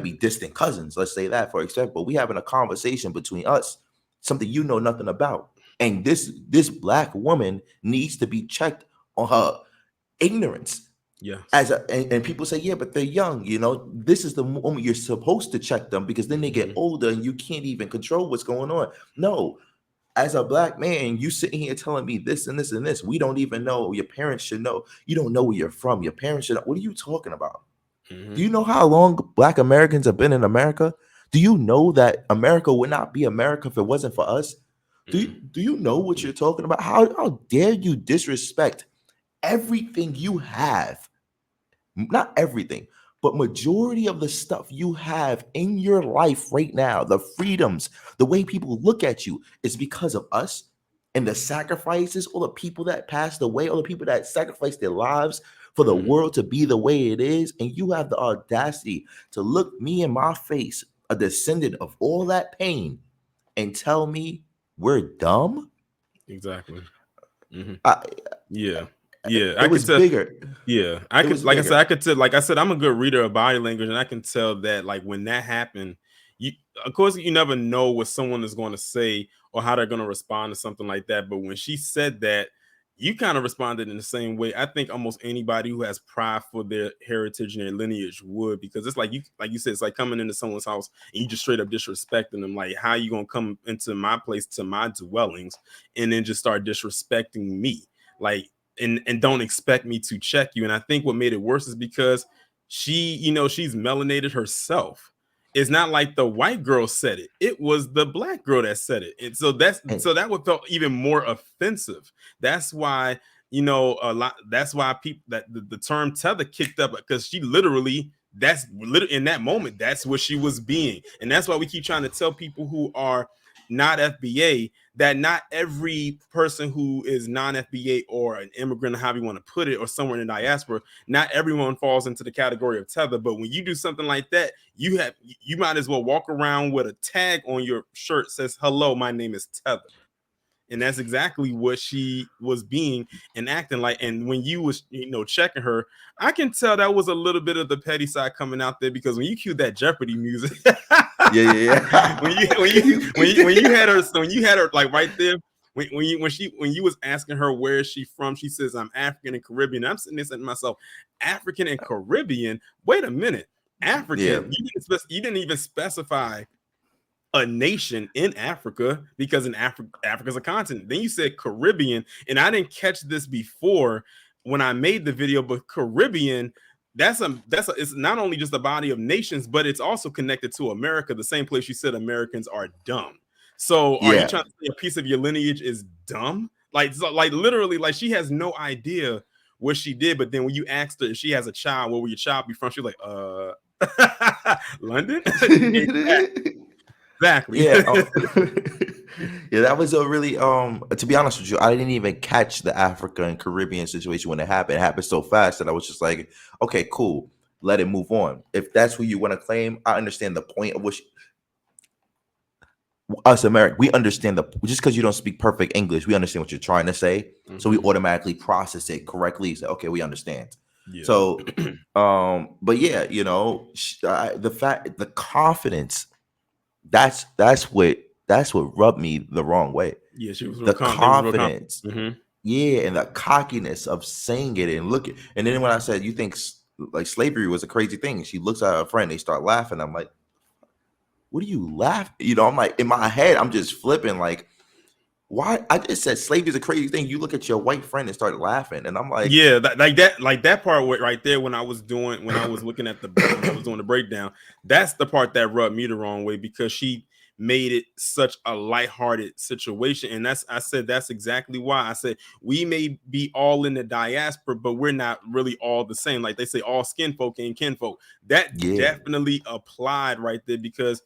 be distant cousins, let's say that for example. We having a conversation between us, something you know nothing about. And this black woman needs to be checked on her ignorance. Yeah. And people say, yeah, but they're young. This is the moment you're supposed to check them, because then they get older and you can't even control what's going on. No, as a black man, you sitting here telling me this and this and this. We don't even know. Your parents should know. You don't know where you're from. Your parents should know. What are you talking about? Do you know how long Black Americans have been in America? Do you know that America would not be America if it wasn't for us? Do you know what you're talking about? How dare you disrespect everything you have? Not everything, but majority of the stuff you have in your life right now, the freedoms, the way people look at you, is because of us, and the sacrifices, all the people that passed away, all the people that sacrificed their lives for the world to be the way it is. And you have the audacity to look me in my face, a descendant of all that pain, and tell me we're dumb? Exactly. Yeah. I was bigger. Yeah, I could, like bigger. I said, I could tell. Like I said, I'm a good reader of body language, and I can tell that, like, when that happened, of course, you never know what someone is going to say or how they're going to respond to something like that. But when she said that, you kind of responded in the same way. I think almost anybody who has pride for their heritage and their lineage would, because it's like you said, it's like coming into someone's house and you just straight up disrespecting them. Like, how you gonna come into my place, to my dwellings, and then just start disrespecting me? Like. And don't expect me to check you. And I think what made it worse is because she's melanated herself. It's not like the white girl said it. It was the black girl that said it. And so that would felt even more offensive. That's why, that's why people, that the term tether kicked up, because she literally, in that moment, that's what she was being. And that's why we keep trying to tell people who are not FBA, that not every person who is non-FBA or an immigrant, however you want to put it, or somewhere in the diaspora, not everyone falls into the category of tether. But when you do something like that, you might as well walk around with a tag on your shirt that says, "Hello, my name is Tether." And that's exactly what she was being and acting like. And when you was, checking her, I can tell that was a little bit of the petty side coming out there, because when you cued that Jeopardy music, yeah. when you had her like right there, when you was asking her where is she from, she says, "I'm African and Caribbean." I'm sitting there saying to myself, African and Caribbean. Wait a minute, African. Yeah. You didn't even specify a nation in Africa, because in Africa's a continent. Then you said Caribbean, and I didn't catch this before when I made the video, but Caribbean, it's not only just a body of nations, but it's also connected to America, the same place you said Americans are dumb. So are you trying to say a piece of your lineage is dumb? Like literally, like she has no idea what she did. But then when you asked her if she has a child, where will your child be from? She's like, London. Exactly. Yeah. Yeah, that was a really to be honest with you, I didn't even catch the Africa and Caribbean situation when it happened. It happened so fast that I was just like, okay, cool, let it move on. If that's who you want to claim, I understand the point of which us American, we understand just because you don't speak perfect English, we understand what you're trying to say. Mm-hmm. So we automatically process it correctly. Say, okay, we understand. Yeah. So but yeah, the confidence, that's what rubbed me the wrong way. Yeah, she was the confidence. Mm-hmm. Yeah, and the cockiness of saying it and looking. And then when I said, you think like slavery was a crazy thing, she looks at her friend, they start laughing. I'm like, what are you laughing? I'm like, in my head, I'm just flipping like, why? I just said slavery is a crazy thing. You look at your white friend and start laughing, and I'm like, yeah, that part right there. When I was looking at when I was doing the breakdown, that's the part that rubbed me the wrong way, because she made it such a lighthearted situation. And I said that's exactly why I said we may be all in the diaspora, but we're not really all the same. Like they say, all skin folk ain't kinfolk. That definitely applied right there, because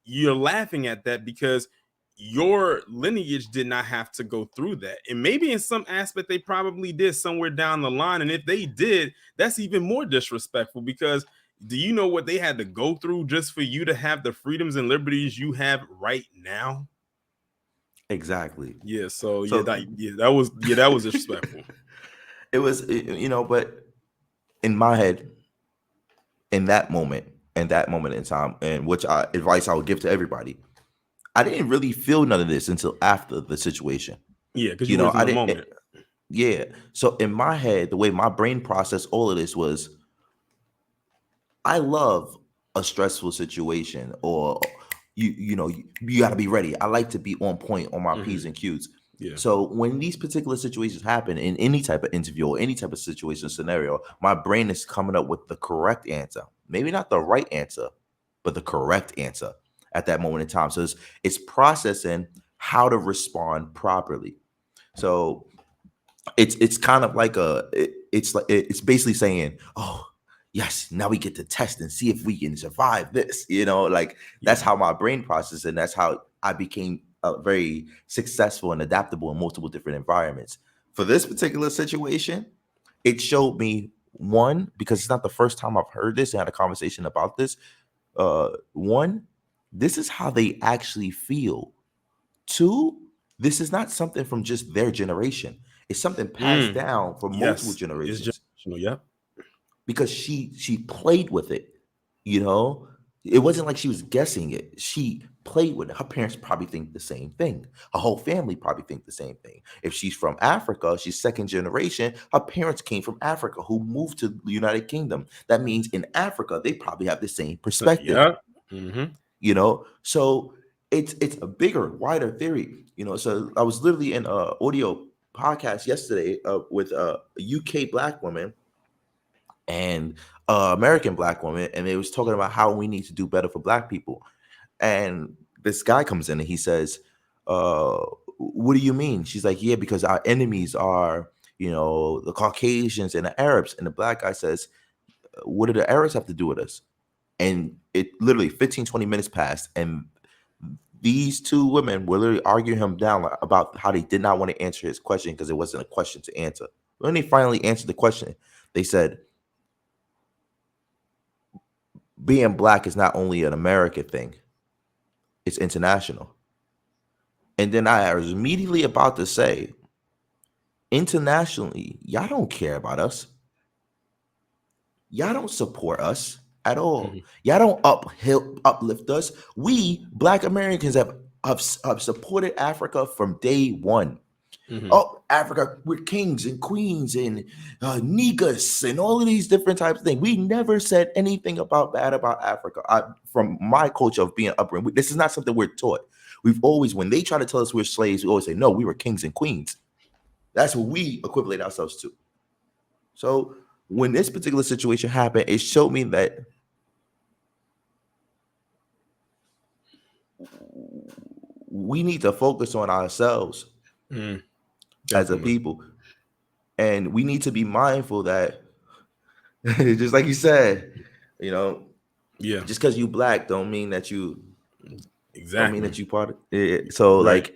you're laughing at that because your lineage did not have to go through that. And maybe in some aspect they probably did somewhere down the line. And if they did, that's even more disrespectful, because do you know what they had to go through just for you to have the freedoms and liberties you have right now? Exactly. Yeah. So that was disrespectful. It was, but in my head, in that moment in time, and which advice I would give to everybody, I didn't really feel none of this until after the situation. Yeah, because you were in the moment. Yeah. So in my head, the way my brain processed all of this was, I love a stressful situation, or you got to be ready. I like to be on point on my P's and Q's. Yeah. So when these particular situations happen in any type of interview or any type of situation scenario, my brain is coming up with the correct answer. Maybe not the right answer, but the correct answer at that moment in time. So it's processing how to respond properly. So it's kind of like it's basically saying, oh, yes, now we get to test and see if we can survive this. That's how my brain processes, and that's how I became very successful and adaptable in multiple different environments. For this particular situation, it showed me, one, because it's not the first time I've heard this and had a conversation about this. One, this is how they actually feel. Two, this is not something from just their generation. It's something passed down for multiple generations. It's generational, yeah. Because she played with it, It wasn't like she was guessing it. She played with it. Her parents probably think the same thing. Her whole family probably think the same thing. If she's from Africa, she's second generation. Her parents came from Africa who moved to the United Kingdom. That means in Africa, they probably have the same perspective. Yeah. Mm-hmm. So it's a bigger, wider theory. So I was literally in an audio podcast yesterday with a UK Black woman and American Black woman, and they was talking about how we need to do better for Black people. And this guy comes in and he says, what do you mean? She's like, yeah, because our enemies are, the Caucasians and the Arabs. And the Black guy says, what do the Arabs have to do with us? And it literally 15, 20 minutes passed, and these two women were literally arguing him down about how they did not want to answer his question because it wasn't a question to answer. When they finally answered the question, they said, being black is not only an American thing, it's international. And then I was immediately about to say, internationally, y'all don't care about us. Y'all don't support us at all. Mm-hmm. Y'all don't uplift us. We Black Americans have supported Africa from day one. Mm-hmm. Oh, Africa, we're kings and queens and niggas and all of these different types of things. We never said anything bad about Africa. From my culture of being upbringing, this is not something we're taught. We've always, when they try to tell us we're slaves, we always say, no, we were kings and queens. That's what we equivalent ourselves to. So when this particular situation happened, it showed me that we need to focus on ourselves as a people. And we need to be mindful that, just like you said, you know, just because you black don't mean that you don't mean that you part of it. So like,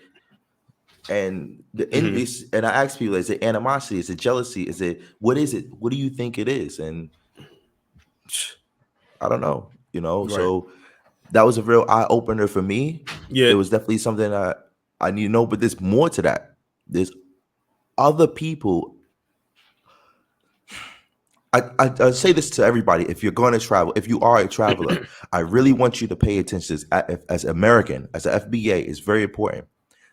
and the envious, and I ask people, is it animosity? Is it jealousy? Is it, what is it? What do you think it is? And I don't know, you know. So that was a real eye opener for me. It was definitely something I need to know, but there's more to that. There's other people. I say this to everybody. If you're going to travel, if you are a traveler, I really want you to pay attention as American, as an FBA, is very important.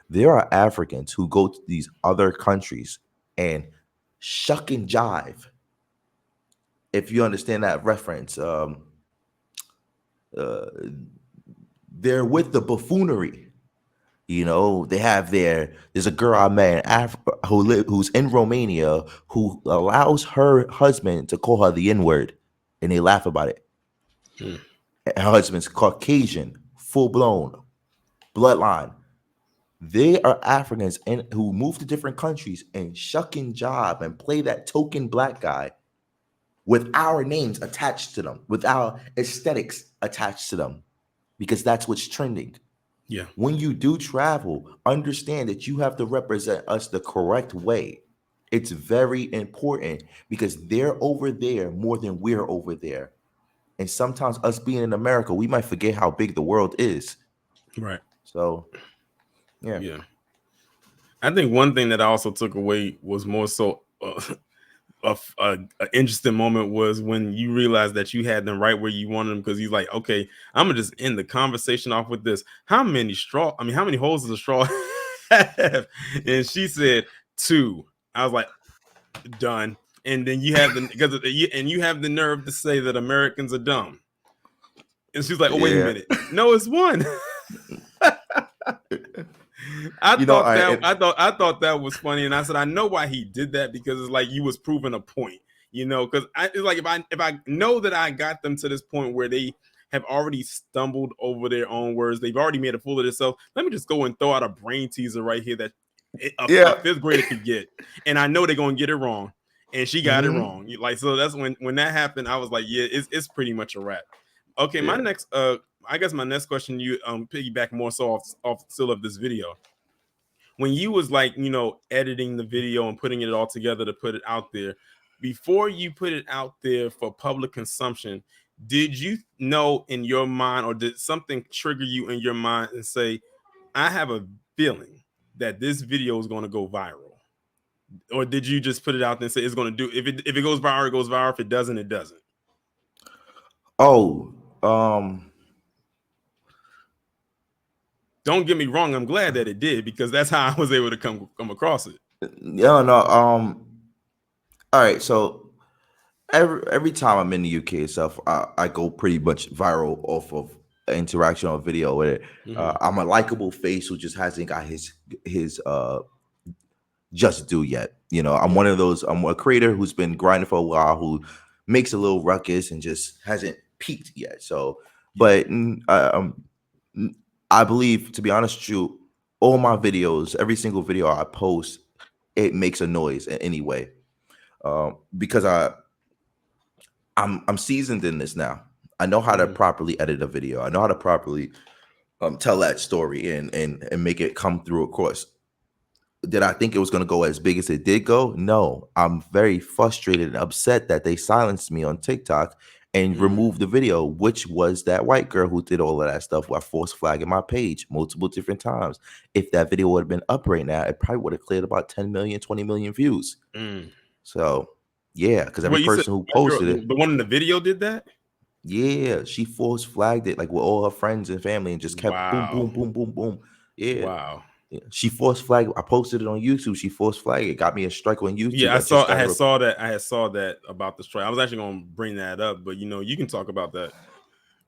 There are Africans who go to these other countries and shuck and jive. If you understand that reference, they're with the buffoonery. You know, they have there's a girl I met in Africa who's in Romania who allows her husband to call her the N-word, and they laugh about it. Her husband's Caucasian, full-blown bloodline. They are Africans who move to different countries and shuck and jive and play that token black guy with our names attached to them, with our aesthetics attached to them, because that's what's trending. Yeah. When you do travel, understand that you have to represent us the correct way. It's very important because they're over there more than we're over there. And sometimes us being in America, we might forget how big the world is. Right. So, yeah. Yeah. I think one thing that I also took away was more so an interesting moment was when you realized that you had them right where you wanted them, because he's like, okay, I'm gonna just end the conversation off with this. How many holes does a straw have? And she said 2. I was like, done. And then you have you have the nerve to say that Americans are dumb. And she's like, oh, wait a minute. No, it's 1. I thought that was funny, and I said, I know why he did that, because it's like you was proving a point, you know, because it's like if I know that I got them to this point where they have already stumbled over their own words, they've already made a fool of themselves. Let me just go and throw out a brain teaser right here that a 5th grader could get, and I know they're gonna get it wrong, and she got it wrong. Like, so that's when that happened. I was like, yeah, it's pretty much a wrap. Okay, my next I guess my next question, you piggyback more so off still of this video. When you was like, you know, editing the video and putting it all together to put it out there, before you put it out there for public consumption, did you know in your mind, or did something trigger you in your mind and say, I have a feeling that this video is going to go viral? Or did you just put it out there and say it's going to do, if it goes viral, it goes viral. If it doesn't, it doesn't? Don't get me wrong, I'm glad that it did, because that's how I was able to come across it. All right, so every time I'm in the UK itself, I go pretty much viral off of interaction on video with it. I'm a likable face who just hasn't got his just due yet. You know, I'm one of those. I'm a creator who's been grinding for a while, who makes a little ruckus and just hasn't peaked yet. So, but I believe, to be honest with you, all my videos, every single video I post, it makes a noise in any way, because I'm seasoned in this now. I know how to properly edit a video. I know how to properly tell that story and make it come through. Of course, did I think it was going to go as big as it did go? No. I'm very frustrated and upset that they silenced me on TikTok and Mm, removed the video, which was that white girl who did all of that stuff while force flagging my page multiple different times. If that video would have been up right now, it probably would have cleared about 10 million, 20 million views. mm. So, yeah, because every What you said? person who White girl, posted it, the one in the video did that? yeah, she force flagged it like with all her friends and family and just kept boom, Wow, boom, boom, boom, boom. Yeah. wow. Yeah. She force flagged. I posted it on YouTube. She force flagged it. Got me a strike on YouTube. Yeah, I just got I had saw that about the strike. I was actually gonna bring that up, but you can talk about that.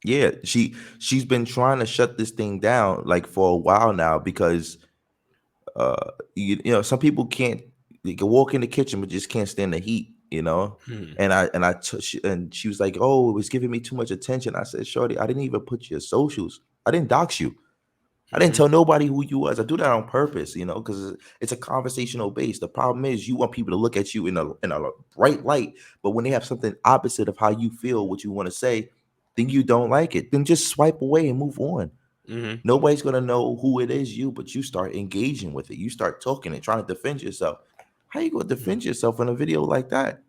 yeah. She's been trying to shut this thing down like for a while now because you know some people can't, they can walk in the kitchen but just can't stand the heat. You know. Hmm. And she was like, "Oh, it was giving me too much attention." I said, "Shorty, I didn't even put your socials. I didn't dox you. I didn't Hmm. tell nobody who you was. I do that on purpose, you know, because it's a conversational base. The problem is you want people to look at you in a bright light, but when they have something opposite of how you feel, what you want to say, then you don't like it. Then just swipe away and move on. Hmm. Nobody's gonna know who it is, you, but you start engaging with it. You start talking and trying to defend yourself. How you gonna defend yourself in a video like that?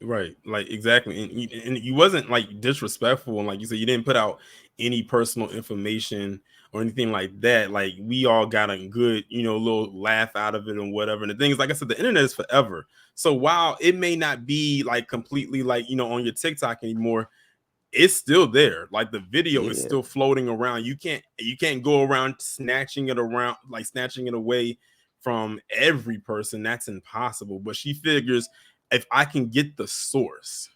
Right, like exactly, and you wasn't like disrespectful, and like you said, you didn't put out any personal information or anything like that. Like we all got a good, little laugh out of it and whatever. And the thing is, like I said, the internet is forever. So while it may not be like completely like on your TikTok anymore, it's still there. Like the video is Yeah, still floating around. You can't go around snatching it around, like snatching it away from every person. That's impossible. But she figures if I can get the source,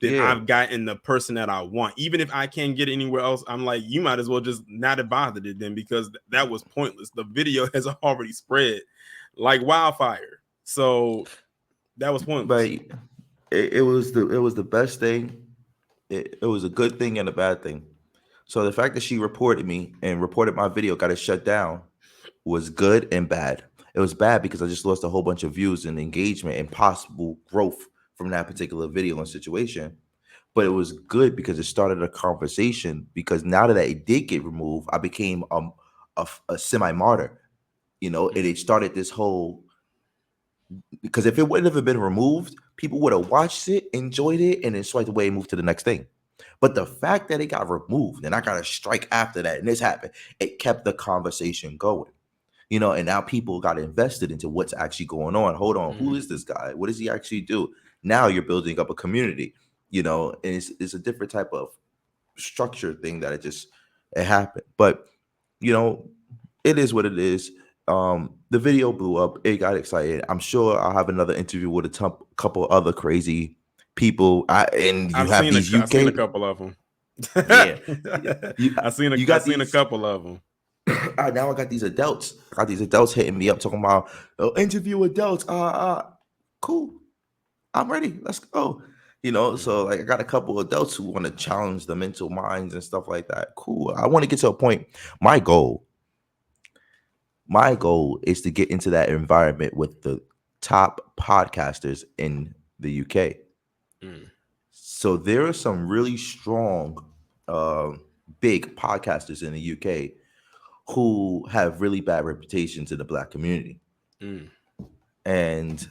then yeah, I've gotten the person that I want. Even if I can't get it anywhere else, I'm like, you might as well just not have bothered it then, because that was pointless. The video has already spread like wildfire. So that was but pointless. it was the best thing. It was a good thing and a bad thing. So the fact that she reported me and reported my video, got it shut down, was good and bad. It was bad because I just lost a whole bunch of views and engagement and possible growth from that particular video and situation. But it was good because it started a conversation. Because now that it did get removed, I became a semi martyr. You know, and Mm, it started this whole, because if it would have been removed, people would have watched it, enjoyed it, and then swiped away and moved to the next thing. But the fact that it got removed and I got a strike after that, and this happened, it kept the conversation going. You know, and now people got invested into what's actually going on. Hold on, who mm, is this guy? What does he actually do? Now you're building up a community, you know, and it's a different type of structure thing that it happened. But you know, it is what it is. The video blew up. It got excited. I'm sure I'll have another interview with a couple other crazy people. And you have these I've seen a UK, couple of them. yeah. You you I've got seen a these. couple of them. Now I got these adults. I got these adults hitting me up talking about, oh, interview adults. Cool. I'm ready. Let's go. You know, so like I got a couple of adults who want to challenge the mental minds and stuff like that. Cool. I want to get to a point. My goal My goal is to get into that environment with the top podcasters in the UK. Mm, So there are some really strong, uh, big podcasters in the UK who have really bad reputations in the Black community, mm, and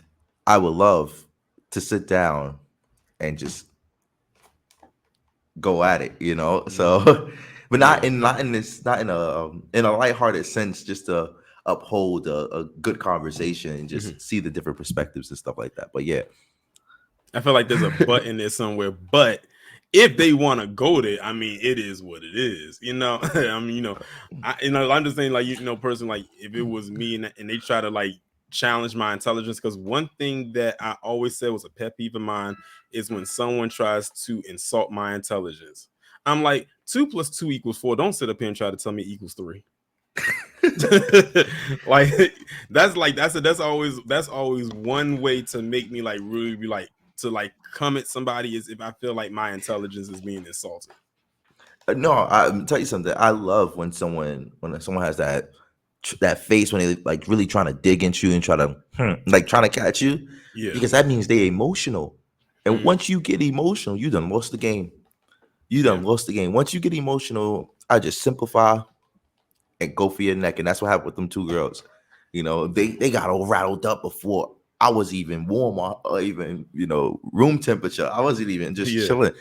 I would love to sit down and just go at it, you know. mm. So, but Yeah, not in a lighthearted sense, just to uphold a good conversation and mhm. just see the different perspectives and stuff like that. But yeah, I feel like there's a button there somewhere, but if they want to go there, I mean, it is what it is, I mean, I'm just saying, like, person, like, if it was me and they try to like challenge my intelligence, because one thing that I always said was a pet peeve of mine is when someone tries to insult my intelligence. I'm like, 2 + 2 = 4. Don't sit up here and try to tell me equals 3. Like that's always one way to make me like really be like to like come at somebody, is if I feel like my intelligence is being insulted. no, I tell you something. I love when someone has that face when they like really trying to dig into you and try to like trying to catch you, Yeah. because that means they emotional. And Mm, once you get emotional, you done lost the game. You yeah. done lost the game. Once you get emotional, I just simplify. and go for your neck. And that's what happened with them two girls. You know, they got all rattled up before I was even warm or even, you know, room temperature. I wasn't even just Yeah. chilling.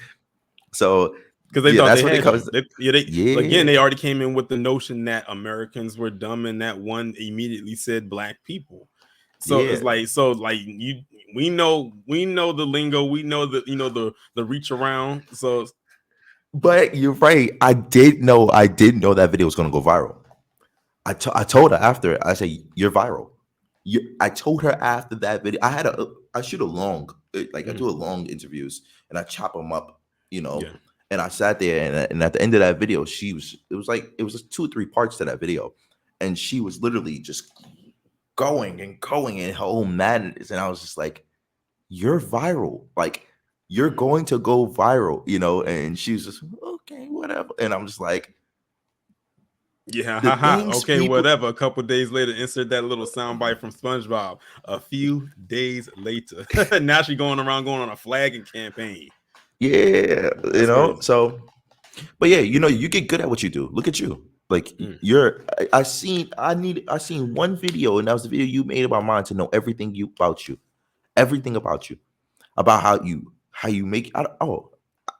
So Because they yeah, thought that's they when it had you. comes. They Yeah, already came in with the notion that Americans were dumb, and that one immediately said black people. So yeah. it's like, we know the lingo, we know the reach around. So But you're right. I did know that video was gonna go viral. I told her after it, I said, "You're viral." I told her after that video. I shoot a long, like I do a long interviews and I chop them up, you know. yeah, And I sat there and at the end of that video, it was just 2 or 3 parts to that video, and she was literally just going and going in her own madness, and I was just like, "You're viral, like you're going to go viral," you know. And she was just okay, whatever, and I'm just like, yeah, the haha. things Okay, people. whatever. A couple days later, insert that little soundbite from SpongeBob. A few days later, now she going on a flagging campaign. Yeah, you That's know. crazy. So, but yeah, you know, you get good at what you do. Look at you. Like you're. I seen one video, and that was the video you made about mine to know everything everything about you, about how you make.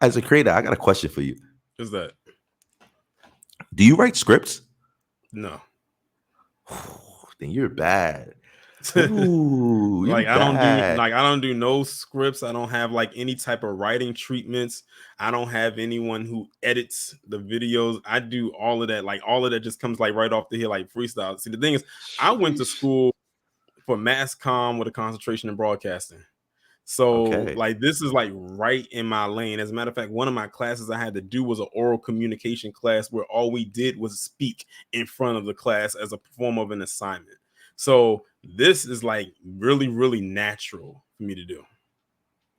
As a creator, I got a question for you. What's that? Do you write scripts? No. Then you're bad. Ooh, you're Like bad. I don't do no scripts. I don't have like any type of writing treatments. I don't have anyone who edits the videos. I do all of that. Like all of that just comes like right off the hill, like freestyle. See, the thing is, I went to Sheesh. school for mass comm with a concentration in broadcasting. So Okay. like this is like right in my lane. As a matter of fact, one of my classes I had to do was an oral communication class where all we did was speak in front of the class as a form of an assignment. So this is like really, really natural for me to do.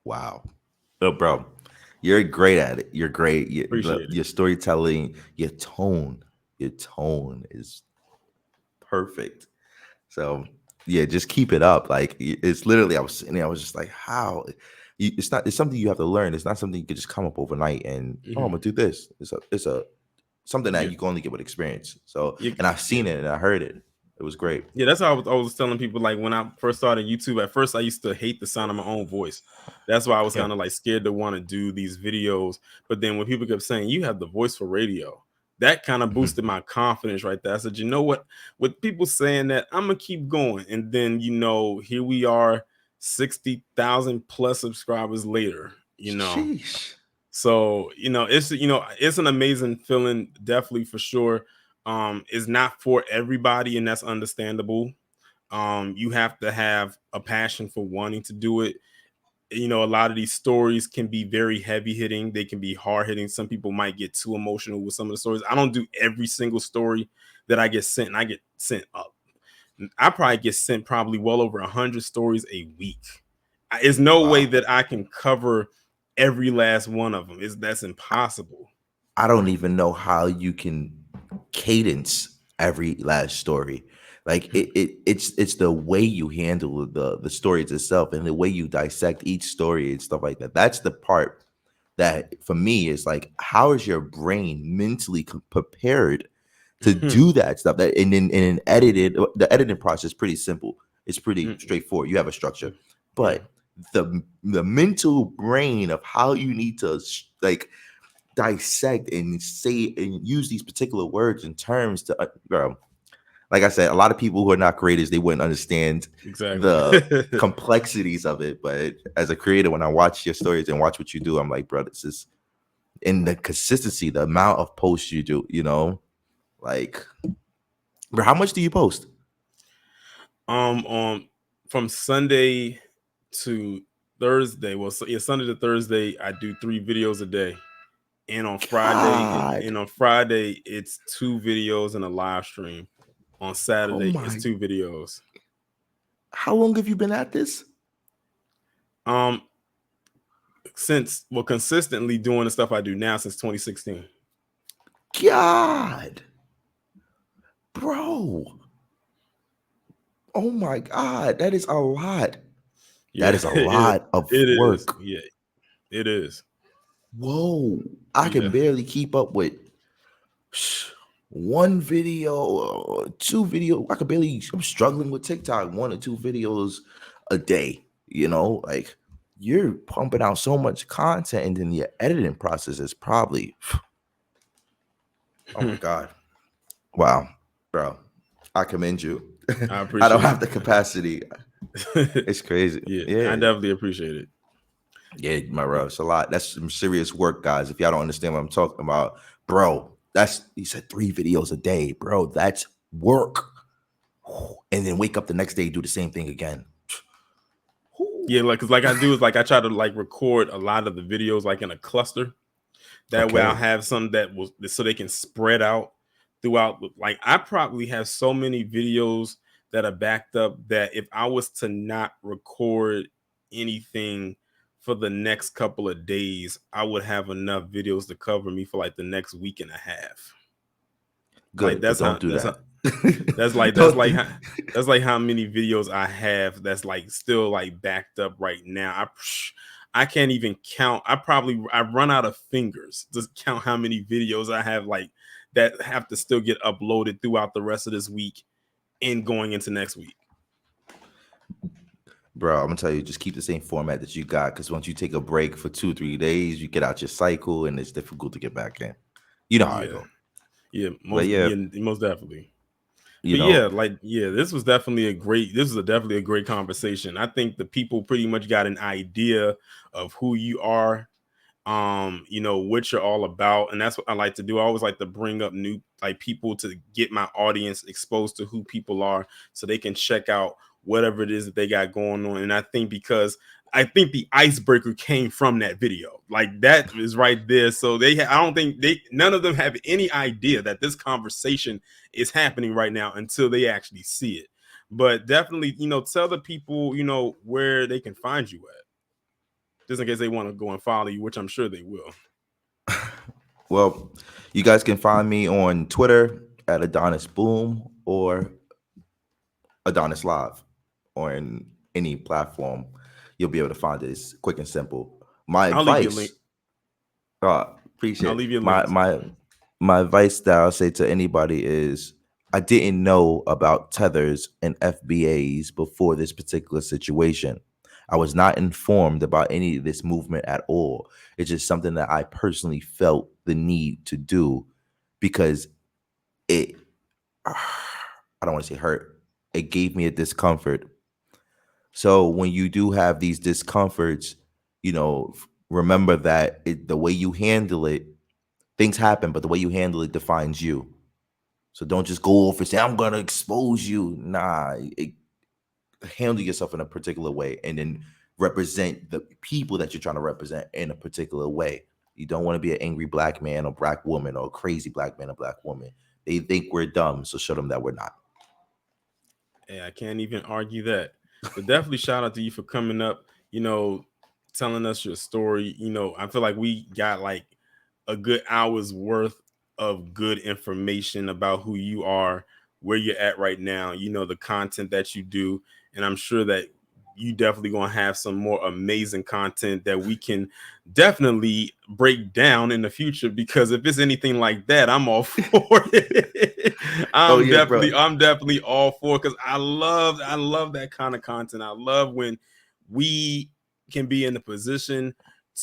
Wow. Oh, bro, you're great at it. You're great. Appreciate it. Your storytelling, your tone is perfect. So yeah, just keep it up. Like it's literally, I was sitting there, I was just like, how? It's something you have to learn. It's not something you could just come up overnight and oh, I'm gonna do this. It's a something that Yeah. you can only get with experience. So, Yeah. and I've Yeah. seen it and I heard it. It was great. Yeah, that's how I was telling people. Like when I first started YouTube, at first I used to hate the sound of my own voice. That's why I was Yeah. kind of like scared to want to do these videos. But then when people kept saying you have the voice for radio, that kind of Mhm. boosted my confidence right there. I said, you know what? With people saying that, I'm gonna keep going. And then here we are, 60,000 plus subscribers later. Sheesh. So it's an amazing feeling, definitely for sure. It's not for everybody, and that's understandable. You have to have a passion for wanting to do it. A lot of these stories can be very heavy hitting, they can be hard hitting. Some people might get too emotional with some of the stories. I don't do every single story that I get sent, and I get sent up. I probably get sent probably well over 100 stories a week. There's no way Wow. that I can cover every last one of them. That's impossible. I don't even know how you can cadence every last story. Like it's the way you handle the stories itself and the way you dissect each story and stuff like that. That's the part that for me is like, how is your brain mentally prepared to do that stuff? That and then the editing process is pretty simple. It's pretty straightforward. You have a structure, Yeah. but the mental brain of how you need to like dissect and say and use these particular words and terms to bro, like I said, a lot of people who are not creators, they wouldn't understand Exactly. the complexities of it. But as a creator, when I watch your stories and watch what you do, I'm like, bro, this is in the consistency, the amount of posts you do, like, bro, how much do you post? On From Sunday to Thursday. Well, so yeah, Sunday to Thursday, I do 3 videos a day. And on Friday, God, it's 2 videos and a live stream. On oh Saturday, it's my, 2 videos. how long have you been at this? Um, consistently doing the stuff I do now since 2016. God, bro, oh my God, that is a lot. That Yeah, is a lot of it is. work. Yeah, it is. Whoa, I can Yeah. barely keep up with. one video, two video. I'm struggling with TikTok, 1 or 2 videos a day, like you're pumping out so much content and then your editing process is probably, oh my God. Wow, bro. I commend you. I I don't appreciate have the capacity. it. It's crazy. Yeah, I Yeah. definitely appreciate it. Yeah, my bro. It's a lot. That's some serious work, guys. If y'all don't understand what I'm talking about, bro, he said 3 videos a day, bro. That's work. And then wake up the next day, do the same thing again. Yeah, like, cause like I do is like I try to like record a lot of the videos like in a cluster. That way I'll Okay. have some that will so they can spread out throughout. Like I probably have so many videos that are backed up that if I was to not record anything for the next couple of days, I would have enough videos to cover me for like the next week and a half. Like Good, but don't do that's that. how that's like that's Don't like do- how, that's like how many videos I have that's like still like backed up right now. I can't even count. I run out of fingers to count how many videos I have like that have to still get uploaded throughout the rest of this week and going into next week. Bro, I'm gonna tell you, just keep the same format that you got, because once you take a break for 2 or 3 days, you get out your cycle and it's difficult to get back in. You know how I Yeah, go. yeah, But yeah, most definitely. you But know, yeah, like yeah, this was definitely a great conversation. I think the people pretty much got an idea of who you are, what you're all about, and that's what I like to do. I always like to bring up new like people to get my audience exposed to who people are so they can check out whatever it is that they got going on. And I think the icebreaker came from that video. Like that is right there. So I don't think none of them have any idea that this conversation is happening right now until they actually see it. But definitely, tell the people, where they can find you at, just in case they want to go and follow you, which I'm sure they will. well, you guys can find me on Twitter at Adonis Boom or Adonis Live on any platform. You'll be able to find it. It's quick and simple. My I'll leave you a link. advice, appreciate I'll it. leave you My links. my my advice that I'll say to anybody is I didn't know about tethers and FBAs before this particular situation. I was not informed about any of this movement at all. It's just something that I personally felt the need to do because it I don't want to say hurt. It gave me a discomfort. So when you do have these discomforts, remember that the way you handle it, things happen, but the way you handle it defines you. So don't just go off and say, I'm going to expose you. Nah, handle yourself in a particular way and then represent the people that you're trying to represent in a particular way. You don't want to be an angry black man or black woman or a crazy black man or black woman. They think we're dumb, so show them that we're not. Hey, I can't even argue that. But definitely shout out to you for coming up, telling us your story. I feel like we got like a good hour's worth of good information about who you are, where you're at right now, the content that you do. And I'm sure that you definitely going to have some more amazing content that we can definitely break down in the future, because if it's anything like that, I'm all for it. Oh yeah, bro. I'm definitely all for it, because I love that kind of content. I love when we can be in a position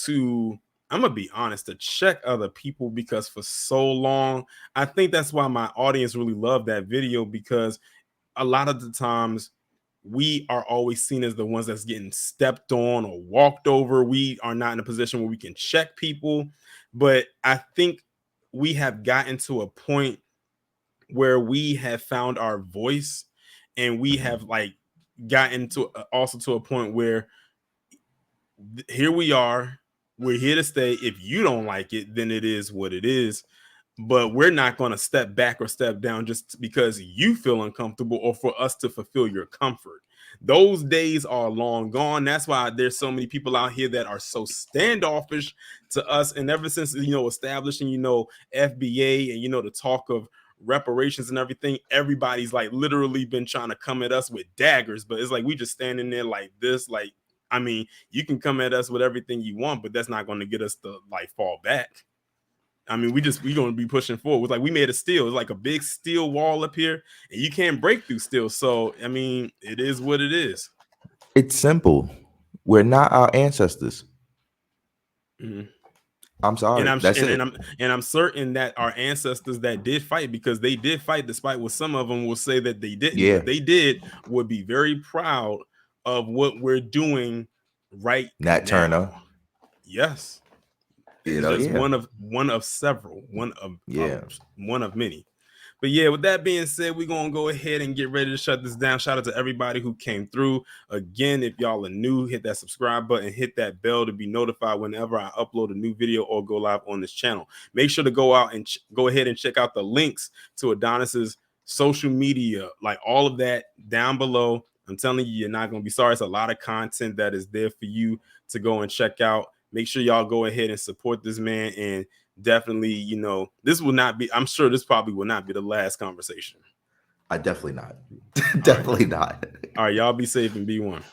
to, I'm gonna be honest, to check other people, because for so long, I think that's why my audience really loved that video, because a lot of the times we are always seen as the ones that's getting stepped on or walked over. We are not in a position where we can check people. But I think we have gotten to a point where we have found our voice, and we have like gotten to also to a point where here we are, we're here to stay. If you don't like it, then it is what it is. But we're not going to step back or step down just because you feel uncomfortable or for us to fulfill your comfort. Those days are long gone. That's why there's so many people out here that are so standoffish to us. And ever since, establishing, FBA and, the talk of reparations and everything, everybody's like literally been trying to come at us with daggers. But it's like we just standing there like this. Like, I mean, you can come at us with everything you want, but that's not going to get us to like fall back. I mean, we're going to be pushing forward. It's like we made a steel. It's like a big steel wall up here, and you can't break through steel. So, I mean, it is what it is. It's simple. We're not our ancestors. Mm-hmm. I'm sorry. And I'm certain that our ancestors that did fight, because they did fight, despite what some of them will say that they didn't, Yeah. but they did, would be very proud of what we're doing right Nat now. Turner. Yes. It's just one of several, one of many. But yeah, with that being said, we're going to go ahead and get ready to shut this down. Shout out to everybody who came through. Again, if y'all are new, hit that subscribe button, hit that bell to be notified whenever I upload a new video or go live on this channel. Make sure to go out and go ahead and check out the links to Adonis's social media, like all of that down below. I'm telling you, you're not going to be sorry. It's a lot of content that is there for you to go and check out. Make sure y'all go ahead and support this man, and definitely, you know, this will not be, I'm sure this probably will not be the last conversation. Definitely not. Definitely not. All right, y'all be safe and be one.